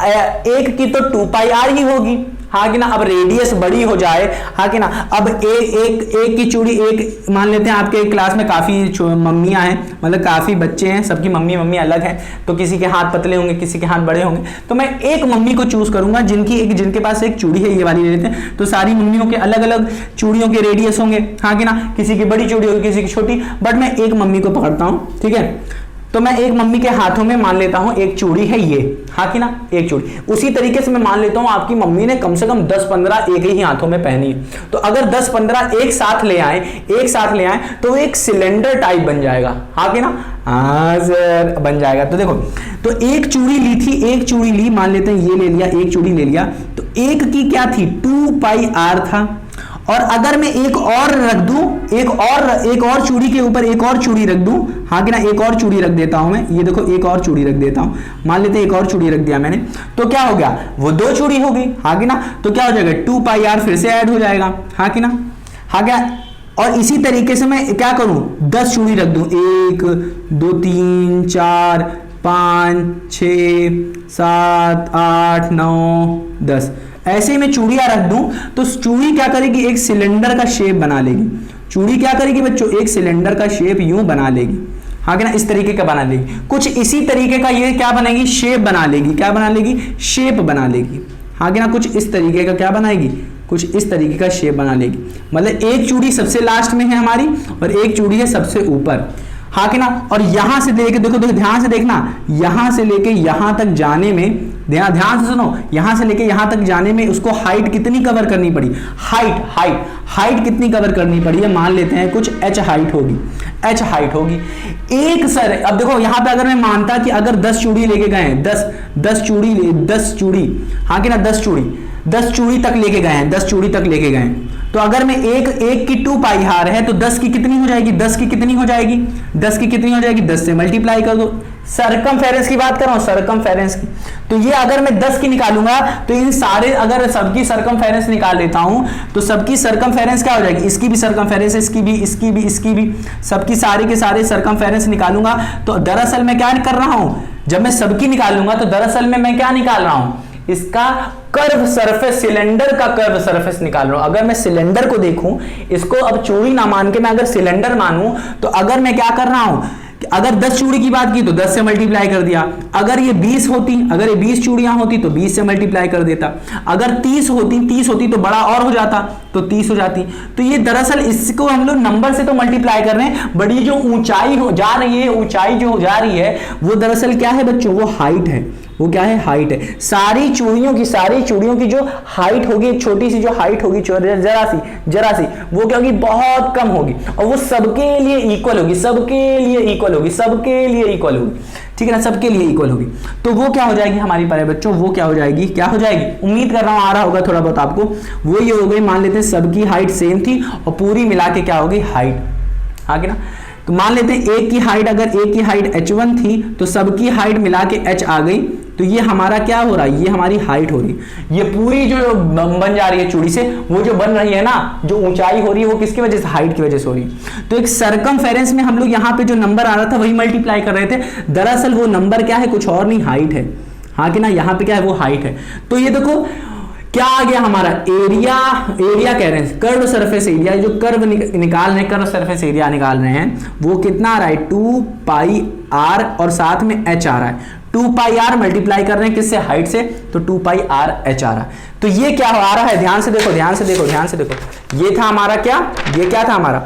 एक की तो 2πr ही होगी, हाँ कि ना? अब रेडियस बड़ी हो जाए, हाँ कि ना? अब एक की चूड़ी, एक मान लेते हैं आपके क्लास में काफी मम्मियां हैं, मतलब काफी बच्चे हैं, सबकी मम्मी अलग है, तो किसी के हाथ पतले होंगे, किसी के हाथ बड़े होंगे। तो मैं एक मम्मी को चूज करूंगा जिनके पास एक चूड़ी है, ये वाली ले लेते हैं। तो सारी मम्मियों के अलग अलग चूड़ियों के रेडियस होंगे, हाँ कि ना? किसी की बड़ी चूड़ी होगी, किसी की छोटी, बट मैं एक मम्मी को पकड़ता हूं, ठीक है? तो मैं एक मम्मी के हाथों में मान लेता हूं एक चूड़ी है ये, हाँ कि ना? एक चूड़ी। उसी तरीके से मैं मान लेता हूं आपकी मम्मी ने कम से कम 10-15 एक ही हाथों में पहनी है। तो अगर 10-15 एक साथ ले आए तो एक सिलेंडर टाइप बन जाएगा, हाँ कि ना? हाँ सर, बन जाएगा। तो देखो, तो एक चूड़ी ली, मान लेते हैं ये ले लिया, एक चूड़ी ले लिया, तो एक की क्या थी? 2πr था। और अगर मैं एक और रख दूं, एक और चूड़ी के ऊपर एक और चूड़ी रख दूं, हाँ कि ना? एक और चूड़ी रख देता हूं मैं, ये देखो एक और चूड़ी रख देता हूं, मान लेते हैं एक और चूड़ी रख दिया मैंने, तो क्या हो गया? वो 2 चूड़ी हो गई, हाँ कि ना? तो क्या हो जाएगा? 2πr फिर से ऐड हो जाएगा, हाँ कि ना? हाँ क्या? और इसी तरीके से मैं क्या करूं? 10 चूड़ी रख दूं, 1 2 3 4 5 6 7 8 9 10, ऐसे में चूड़ियां रख दूं तो चूड़ी क्या करेगी? एक सिलेंडर का शेप बना लेगी। चूड़ी क्या करेगी बच्चों? एक सिलेंडर का शेप यूं बना लेगी, हाँ कि ना? इस तरीके का बना लेगी। कुछ इसी तरीके का ये क्या बनाएगी? शेप बना लेगी। क्या बना लेगी? शेप बना लेगी, हाँ कि ना? कुछ इस तरीके का क्या बनाएगी? कुछ इस तरीके का शेप बना लेगी। मतलब एक चूड़ी सबसे लास्ट में है हमारी और एक चूड़ी है सबसे ऊपर। हाँ कि ना। और यहां से लेके देखो देखो ध्यान से देखना, यहां से लेके यहां तक जाने में, ध्यान से सुनो, यहां से लेके यहां तक जाने में उसको हाइट कितनी कवर करनी पड़ी, हाइट कितनी कवर करनी पड़ी है, मान लेते हैं कुछ h हाइट होगी, h हाइट होगी एक सर। अब देखो यहां पे अगर मैं मानता कि अगर 10 चूड़ी लेके गए हैं, 10 चूड़ी, हाँ कि ना, 10 चूड़ी तक लेके गए हैं, 10 चूड़ी तक लेके गए, तो अगर मैं एक की 2 पाई हार है तो 10 की कितनी हो जाएगी, 10 की कितनी हो जाएगी, 10 से मल्टीप्लाई कर दो। सरकमफेरेंस की बात कर रहा हूं, सरकमफेरेंस की। तो ये अगर मैं 10 की निकालूंगा तो इन सारे, अगर सबकी सरकमफेरेंस निकाल लेता हूं तो सबकी सरकमफेरेंस क्या हो जाएगी, इसकी भी सरकमफेरेंस, इसकी भी, सबकी सारे के सारे सरकमफेरेंस निकालूंगा। तो दरअसल मैं क्या कर रहा हूं, जब मैं सबकी निकालूंगा तो दरअसल में मैं क्या निकाल रहा हूं, इसका कर्व सरफेस, सिलेंडर का कर्व सरफेस निकाल रहा हूं। अगर मैं सिलेंडर को देखूं, इसको अब चूड़ी ना मान के मैं अगर सिलेंडर मानूं, तो अगर मैं क्या कर रहा हूं, अगर 10 चूड़ी की बात की तो 10 से मल्टीप्लाई कर दिया, अगर ये 20 होती, अगर ये 20 चूड़ियां होती तो 20 से मल्टीप्लाई कर देता, अगर 30 होती तो बड़ा और हो जाता तो 30 हो जाती। तो ये दरअसल इसको हम लोग नंबर से तो मल्टीप्लाई कर रहे हैं, बट ये जो ऊंचाई हो जा रही है, ऊंचाई जो जा रही है वो दरअसल क्या है बच्चों, वो हाइट है। वो क्या है, हाइट है। सारी चूड़ियों की जो हाइट होगी, छोटी सी जो हाइट होगी, जरा सी, वो क्या होगी, बहुत कम होगी, और वो सबके लिए इक्वल होगी, ठीक है ना, सबके लिए इक्वल होगी। तो वो क्या हो जाएगी हमारी प्यारे बच्चों, वो क्या हो जाएगी, उम्मीद कर रहा हूं आ रहा होगा थोड़ा बहुत आपको। वो ये हो गई, मान लेते हैं सबकी हाइट सेम थी और पूरी मिला के क्या होगी, हाइट, हाँ कि ना। तो मान लेते हैं एक की हाइट, अगर एक की हाइट h1 थी तो सबकी हाइट मिला के h आ गई, तो ये हमारा क्या हो रहा है, ये हमारी हाइट हो रही है। ये पूरी जो बन जा रही है चूड़ी से, वो जो बन रही है ना, जो ऊंचाई हो रही है, वो किसकी वजह से, हाइट की वजह से हो रही है। तो एक सरकमफेरेंस में हम लोग यहाँ पे जो नंबर आ रहा था वही मल्टीप्लाई कर रहे थे, दरअसल वो नंबर क्या है, कुछ और नहीं, हाइट है, हाँ कि ना। यहाँ पे क्या है, वो हाइट है। तो ये देखो क्या आ गया हमारा, एरिया कह रहे हैं, कर्व सरफेस एरिया, जो कर्व निकाल रहे हैं, कर्व सरफेस एरिया निकाल रहे हैं, वो कितना आ रहा है, 2 पाई r और साथ में h आ रहा है। 2 पाई r मल्टीप्लाई कर रहे हैं किससे, हाइट से, तो 2 पाई r h आ रहा है। तो ये क्या आ रहा है, ध्यान से देखो, ये था हमारा क्या, ये क्या था हमारा,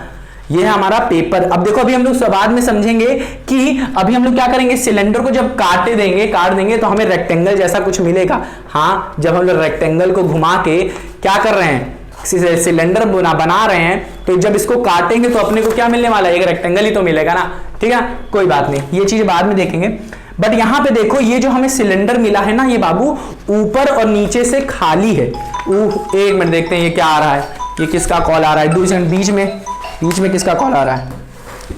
ये है हमारा पेपर। अब देखो अभी हम लोग बाद में समझेंगे कि अभी हम लोग क्या करेंगे, सिलेंडर को जब काट देंगे तो हमें रेक्टेंगल जैसा कुछ मिलेगा। हाँ, जब हम लोग रेक्टेंगल को घुमा के क्या कर रहे हैं, सिलेंडर बना रहे हैं, तो जब इसको काटेंगे तो अपने को क्या मिलने वाला है, एक रेक्टेंगल ही तो मिलेगा ना, ठीक है, कोई बात नहीं, ये चीज बाद में देखेंगे। बट यहां पे देखो, ये जो हमें सिलेंडर मिला है ना, ये बाबू ऊपर और नीचे से खाली है। एक मिनट देखते हैं ये क्या आ रहा है, ये किसका कॉल आ रहा है, 2 सेकंड, बीच में किसका कॉल आ रहा है,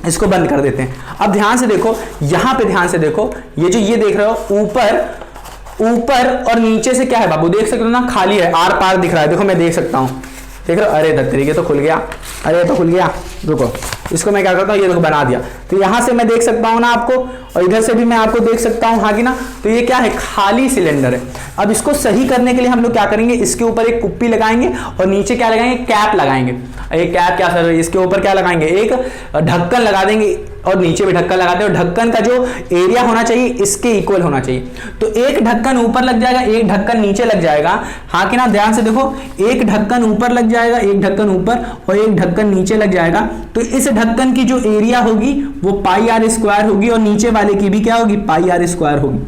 इसको बंद कर देते हैं। अब ध्यान से देखो, यहां पे ध्यान से देखो, ये जो ये देख रहे हो ऊपर और नीचे से क्या है बाबू, देख सकते हो ना, खाली है, आर पार दिख रहा है, देखो मैं देख सकता हूं, देख रहे हो, अरे तरीके तो खुल गया, रुको, इसको मैं क्या करता हूँ, ये देखो बना दिया, तो यहां से मैं देख सकता हूं ना आपको, और इधर से भी मैं आपको देख सकता हूं, हाँ कि ना। तो ये क्या है, खाली सिलेंडर है। अब इसको सही करने के लिए हम लोग क्या करेंगे, इसके ऊपर एक कुप्पी लगाएंगे और नीचे क्या लगाएंगे, कैप लगाएंगे। एक कैप क्या सर, इसके ऊपर क्या लगाएंगे, एक ढक्कन लगा देंगे और नीचे भी ढक्कन लगा देंगे, और ढक्कन का जो एरिया होना चाहिए इसके इक्वल होना चाहिए। तो एक ढक्कन ऊपर लग जाएगा, एक ढक्कन नीचे लग जाएगा, हाँ कि ना। ध्यान से देखो, एक ढक्कन ऊपर लग जाएगा, एक ढक्कन ऊपर और एक ढक्कन नीचे लग जाएगा। तो इस ढक्कन की जो एरिया होगी वो पाई आर स्क्वायर होगी, और नीचे वाले की भी क्या होगी, पाई आर स्क्वायर होगी।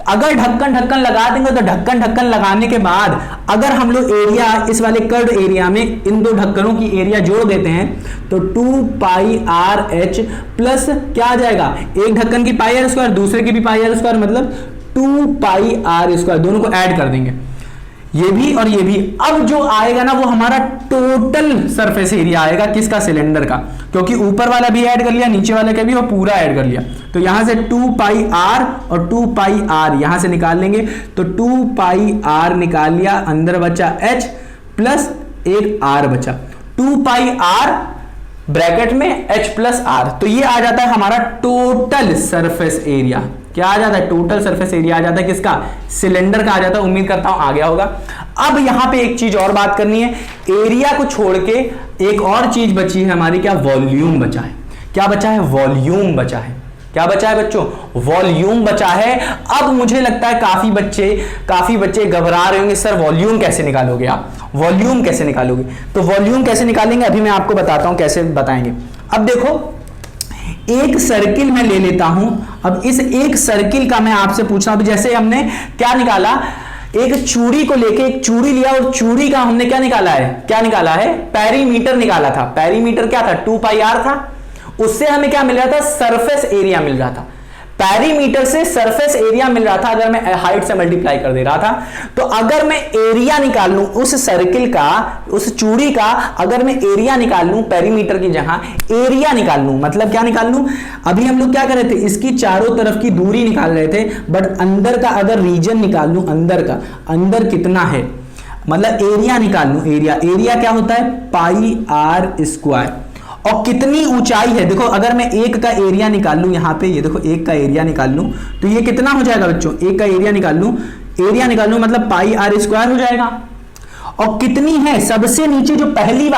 अगर ढक्कन लगा देंगे तो ढक्कन लगाने के बाद अगर हम लोग एरिया, इस वाले कर्व एरिया में इन दो ढक्कनों की एरिया जोड़ देते हैं तो 2 पाई आर एच प्लस क्या आ जाएगा, एक ढक्कन की पाई आर स्क्वायर, दूसरे की भी पाई आर स्क्वायर, मतलब 2 पाई आर स्क्वायर, दोनों को ऐड कर देंगे, ये भी और ये भी। अब जो आएगा ना वो हमारा टोटल सरफेस एरिया आएगा, किसका, सिलेंडर का, क्योंकि ऊपर वाला भी ऐड कर लिया, नीचे वाला का भी, और पूरा ऐड कर लिया। तो यहां से 2 पाई आर और 2 पाई आर यहां से निकाल लेंगे, तो 2 पाई आर निकाल लिया, अंदर बचा h प्लस एक r बचा, 2 पाई आर ब्रैकेट में h प्लस r। तो ये आ जाता है हमारा टोटल सरफेस एरिया। क्या आ जाता है, टोटल सरफेस एरिया आ जाता है, किसका, सिलेंडर का आ जाता है। उम्मीद करता हूं आ गया होगा। अब यहां पे एक चीज और बात करनी है, एरिया को छोड़ के एक और चीज बची है हमारी, क्या, वॉल्यूम बचा है। क्या बचा है, वॉल्यूम बचा है। क्या बचा है बच्चों, वॉल्यूम बचा है। अब मुझे लगता है काफी बच्चे घबरा रहे होंगे, सर वॉल्यूम कैसे निकालोगे आप, वॉल्यूम कैसे निकालोगे। तो वॉल्यूम कैसे निकालेंगे अभी मैं आपको बताता हूं, कैसे बताएंगे। अब देखो एक सर्किल मैं ले लेता हूं। अब इस एक सर्किल का मैं आपसे पूछ रहा हूं, जैसे हमने क्या निकाला, एक चूड़ी को लेके एक चूड़ी लिया और चूड़ी का हमने क्या निकाला है, पेरीमीटर निकाला था। पेरीमीटर क्या था, 2 पाई r था। उससे हमें क्या मिल रहा था, सरफेस एरिया मिल रहा था। पेरीमीटर से सरफेस एरिया मिल रहा था अगर मैं हाइट से मल्टीप्लाई कर दे रहा था। तो अगर मैं एरिया निकाल लूं उस सर्किल का, उस चूड़ी का, अगर मैं एरिया निकाल लूं पेरीमीटर की जगह एरिया निकाल लूं, मतलब क्या निकाल लूं, अभी हम लोग क्या कर रहे थे, इसकी चारों तरफ की दूरी निकाल रहे थे, बट अंदर का अगर रीजन निकाल लूं, अंदर का, अंदर कितना है, मतलब एरिया निकाल लूं, एरिया क्या होता है, पाई r स्क्वायर। और कितनी ऊंचाई है, देखो अगर मैं एक का एरिया निकाल लूं, यहां पे ये देखो एक का एरिया निकाल लूं तो ये कितना हो जाएगा बच्चों, एक का एरिया निकाल लूं मतलब पाई r स्क्वायर हो जाएगा। और कितनी है, सबसे नीचे जो पहली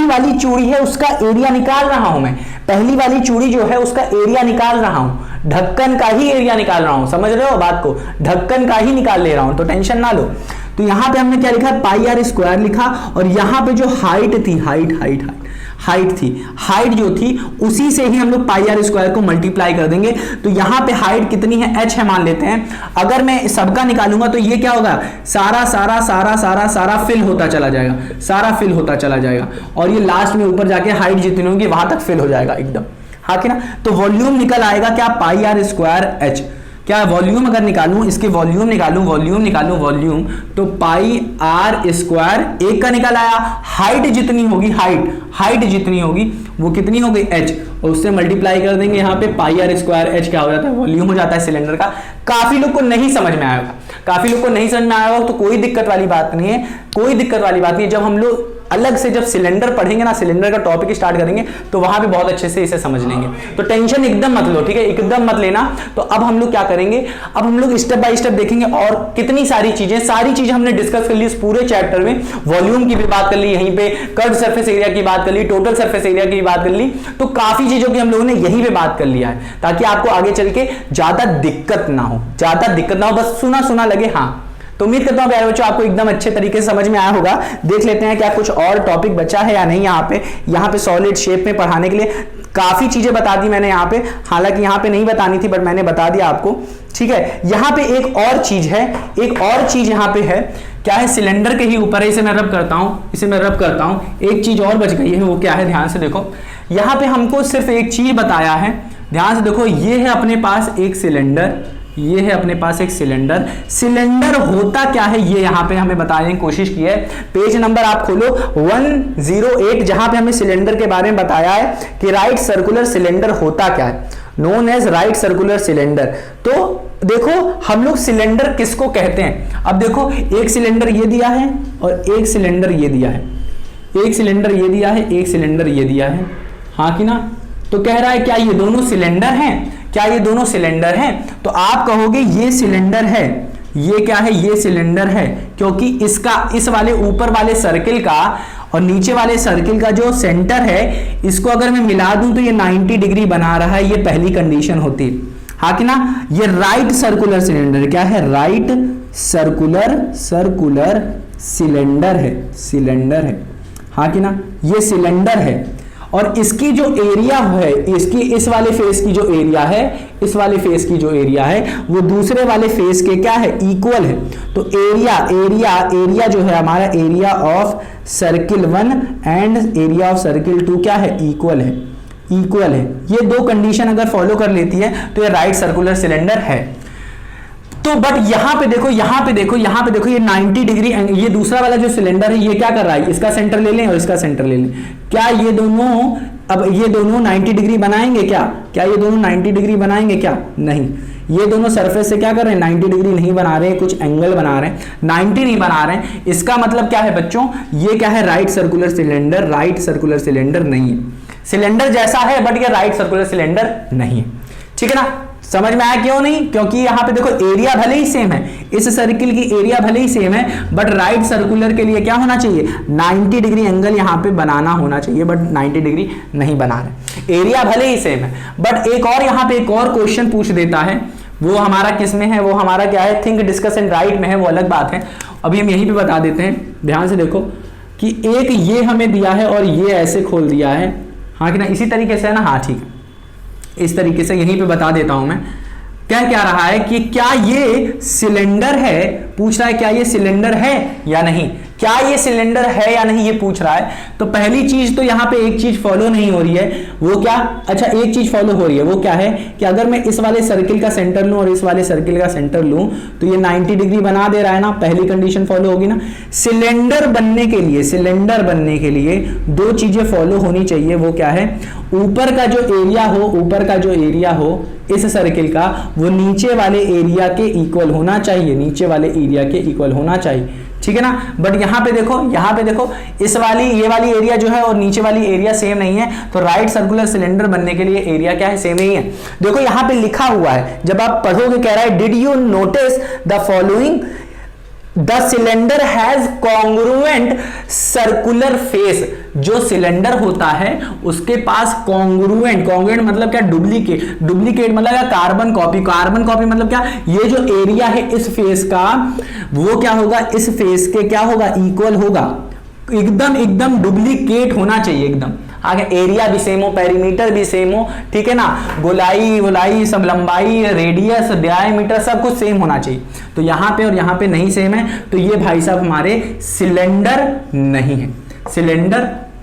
वाली चूड़ी है उसका एरिया निकाल रहा हूं मैं, पहली वाली चूड़ी जो है उसका एरिया निकाल रहा हूं, ढक्कन का ही एरिया निकाल रहा हूं, समझ रहे हो बात को, ढक्कन का ही निकाल ले रहा हूं, तो टेंशन ना लो। तो यहां पे हमने क्या लिखा, पाई r स्क्वायर लिखा, और यहां पे जो हाइट थी, हाइट जो थी उसी से ही हम लोग पाई r स्क्वायर को मल्टीप्लाई कर देंगे। तो यहां पे हाइट कितनी है, h है मान लेते हैं। अगर मैं सबका निकालूंगा तो ये क्या होगा, सारा फिल होता चला जाएगा, और ये लास्ट में ऊपर जाके हाइट जितनी होगी वहां तक फिल हो जाएगा एकदम, हाँ कि ना। तो वॉल्यूम निकल आएगा क्या, पाई r स्क्वायर h। क्या वॉल्यूम अगर निकालूं, इसके वॉल्यूम निकालूं तो पाई r स्क्वायर एक का निकल आया, हाइट जितनी होगी वो कितनी हो गई, h, और उससे मल्टीप्लाई कर देंगे यहाँ पे, पाई r स्क्वायर h क्या हो जाता है, वॉल्यूम हो जाता है सिलेंडर का। काफी लोग को नहीं समझ में आया होगा, तो कोई दिक्कत वाली बात नहीं है, जब हम लोग अलग से जब सिलेंडर पढ़ेंगे ना, सिलेंडर का टॉपिक स्टार्ट करेंगे तो वहां पे बहुत अच्छे से इसे समझ लेंगे, तो टेंशन एकदम मत लो, ठीक है, एकदम मत लेना। तो अब हम लोग क्या करेंगे, अब हम लोग स्टेप बाय स्टेप देखेंगे, और कितनी सारी चीजें हमने डिस्कस कर ली इस पूरे चैप्टर में। वॉल्यूम की भी बात कर ली, यहीं पे कर्व सरफेस एरिया की बात कर ली, टोटल सरफेस एरिया की बात कर ली, तो काफी चीजों की हम लोगों ने यहीं पे बात कर लिया है, ताकि आपको आगे चल के ज्यादा दिक्कत ना हो, बस सुना लगे। हाँ, तो उम्मीद करता हूं प्यारे बच्चों आपको एकदम अच्छे तरीके से समझ में आया होगा। देख लेते हैं क्या कुछ और टॉपिक बचा है या नहीं। यहाँ पे सॉलिड शेप में पढ़ाने के लिए काफी चीजें बता दी मैंने यहाँ पे, हालांकि यहाँ पे नहीं बतानी थी बट मैंने बता दिया आपको, ठीक है। यहाँ पे एक और चीज यहाँ पे है, क्या है, सिलेंडर के ही ऊपर है, इसे मैं रब करता हूँ, एक चीज और बच गई है, वो क्या है, ध्यान से देखो। यहाँ पे हमको सिर्फ एक चीज बताया है, ध्यान से देखो, ये है अपने पास एक सिलेंडर, सिलेंडर होता क्या है ये यहाँ पे हमें बताने की कोशिश की है। पेज नंबर आप खोलो 108, जहां पे हमें सिलेंडर के बारे में बताया है कि राइट सर्कुलर सिलेंडर होता क्या है, known as right circular cylinder. तो देखो हम लोग सिलेंडर किसको कहते हैं, अब देखो एक सिलेंडर ये दिया है और एक सिलेंडर ये दिया है, एक सिलेंडर ये दिया है, हाँ कि ना। तो कह रहा है क्या ये दोनों सिलेंडर हैं, तो आप कहोगे ये सिलेंडर है, ये क्या है, ये सिलेंडर है, क्योंकि इस वाले ऊपर वाले सर्किल का और नीचे वाले सर्किल का जो सेंटर है, इसको अगर मैं मिला दूं तो ये 90 डिग्री बना रहा है, ये पहली कंडीशन होती है, हाँ कि ना। ये राइट सर्कुलर सिलेंडर, क्या है, राइट सर्कुलर सिलेंडर है, हाँ कि ना, ये सिलेंडर है। और इसकी जो एरिया है, इसकी इस वाले फेस की जो एरिया है, वो दूसरे वाले फेस के क्या है, इक्वल है। तो एरिया जो है हमारा, area of circle 1 and area of circle 2 क्या है, इक्वल है। ये दो कंडीशन अगर फॉलो कर लेती है तो ये राइट सर्कुलर सिलेंडर है। तो बट यहाँ पे देखो ये 90 डिग्री, ये दूसरा वाला जो सिलेंडर है ये क्या कर रहा है, इसका सेंटर ले लें और इसका सेंटर ले लें, क्या ये दोनों 90 डिग्री बनाएंगे क्या ये दोनों 90 डिग्री बनाएंगे क्या, नहीं। ये दोनों सरफेस से क्या कर रहे हैं, 90 डिग्री नहीं बना रहे हैं, कुछ एंगल बना रहे हैं, 90 नहीं बना रहे हैं। इसका मतलब क्या है बच्चों, ये क्या है, राइट सर्कुलर सिलेंडर नहीं है, सिलेंडर जैसा है बट ये राइट सर्कुलर सिलेंडर नहीं है, ठीक है ना। समझ में आया क्यों नहीं, क्योंकि यहाँ पे देखो एरिया भले ही सेम है, इस सर्किल की एरिया भले ही सेम है, बट राइट सर्कुलर के लिए क्या होना चाहिए, 90 डिग्री एंगल यहाँ पे बनाना होना चाहिए, बट 90 डिग्री नहीं बना रहे, एरिया भले ही सेम है। बट एक और यहाँ पे एक और क्वेश्चन पूछ देता है, वो हमारा किस में है, वो हमारा क्या है, थिंक डिस्कस एंड राइट में है, वो अलग बात है। अभी हम यहीं पे बता देते हैं, ध्यान से देखो कि एक ये हमें दिया है और ये ऐसे खोल दिया है, हाँ कि ना, इसी तरीके से है ना, हाँ ठीक है। इस तरीके से यहीं पे बता देता हूं मैं। क्या रहा है कि क्या ये सिलेंडर है, पूछ रहा है क्या ये सिलेंडर है या नहीं, क्या ये सिलेंडर है या नहीं ये पूछ रहा है। तो पहली चीज तो यहां पे एक चीज फॉलो नहीं हो रही है, वो क्या, अच्छा एक चीज फॉलो हो रही है, वो क्या है कि अगर मैं इस वाले सर्किल का सेंटर लूं और इस वाले सर्किल का सेंटर लूं तो ये 90 डिग्री बना दे रहा है ना, पहली कंडीशन फॉलो होगी ना। सिलेंडर बनने के लिए दो चीजें फॉलो होनी चाहिए, वो क्या है, ऊपर का जो एरिया हो इस सर्किल का वो नीचे वाले एरिया के इक्वल होना चाहिए, ठीक है ना। बट यहां पे देखो ये वाली एरिया जो है और नीचे वाली एरिया सेम नहीं है, तो राइट सर्कुलर सिलेंडर बनने के लिए एरिया क्या है, सेम नहीं है। देखो यहां पे लिखा हुआ है, जब आप पढ़ोगे कह रहा है did you notice the following, the cylinder has congruent circular face. जो सिलेंडर होता है उसके पास कॉन्ग्रुएंट मतलब क्या, डुप्लीकेट मतलब क्या, कार्बन कॉपी मतलब क्या, ये जो एरिया है इस फेस का वो क्या होगा, इस फेस के क्या होगा, इक्वल होगा, एकदम डुप्लीकेट होना चाहिए एकदम। आगे एरिया भी सेम हो, पेरीमीटर भी सेम हो, ठीक है ना, गोलाई सब, लंबाई, रेडियस, डायमीटर सब कुछ सेम होना चाहिए। तो यहां पे और यहां पे नहीं सेम है, तो ये भाई साहब हमारे सिलेंडर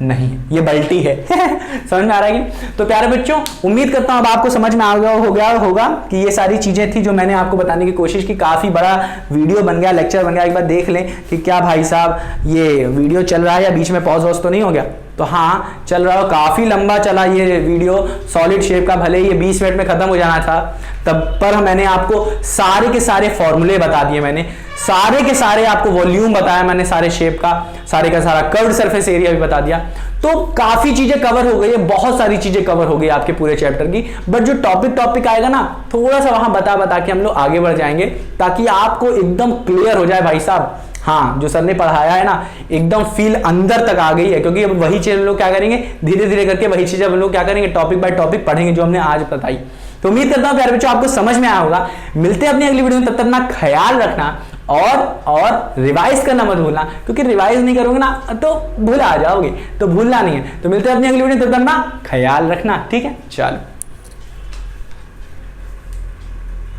नहीं है, ये बल्टी है। समझ में आ रहा है कि? तो प्यारे बच्चों, उम्मीद करता हूं अब आपको समझ में आ गया होगा कि ये सारी चीजें थी जो मैंने आपको बताने की कोशिश की। काफी बड़ा वीडियो बन गया, लेक्चर बन गया। एक बार देख लें कि क्या भाई साहब ये वीडियो चल रहा है या बीच में पॉज वॉज तो नहीं हो गया। तो हाँ चल रहा हो, काफी लंबा चला ये वीडियो, सॉलिड शेप का, भले ये 20 मिनट में खत्म हो जाना था तब पर मैंने आपको सारे के सारे फॉर्मूले बता दिए, मैंने सारे के सारे आपको वॉल्यूम बताया, मैंने सारे शेप का, सारे का सारा कर्व्ड सरफेस एरिया भी बता दिया। तो काफी चीजें कवर हो गई है, बहुत सारी चीजें कवर हो गई आपके पूरे चैप्टर की। बट जो टॉपिक आएगा ना, थोड़ा सा वहां बता के हम लोग आगे बढ़ जाएंगे ताकि आपको एकदम क्लियर हो जाए भाई साहब। हाँ, जो सर ने पढ़ाया है ना एकदम फील अंदर तक आ गई है, क्योंकि अब वही चीज हम लोग क्या करेंगे, धीरे धीरे करके वही चीज हम लोग क्या करेंगे, टॉपिक बाय टॉपिक पढ़ेंगे जो हमने आज बताई। तो उम्मीद करता हूं प्यारे बच्चों आपको समझ में आया होगा। मिलते हैं अपनी अगली वीडियो में, तब तक अपना ख्याल रखना और रिवाइज करना मत भूलना, क्योंकि रिवाइज नहीं करोगे ना तो भूल आ जाओगे, तो भूलना नहीं है। तो मिलते हैं अपनी अगली वीडियो में, तब तक अपना ख्याल रखना, ठीक है, चलो।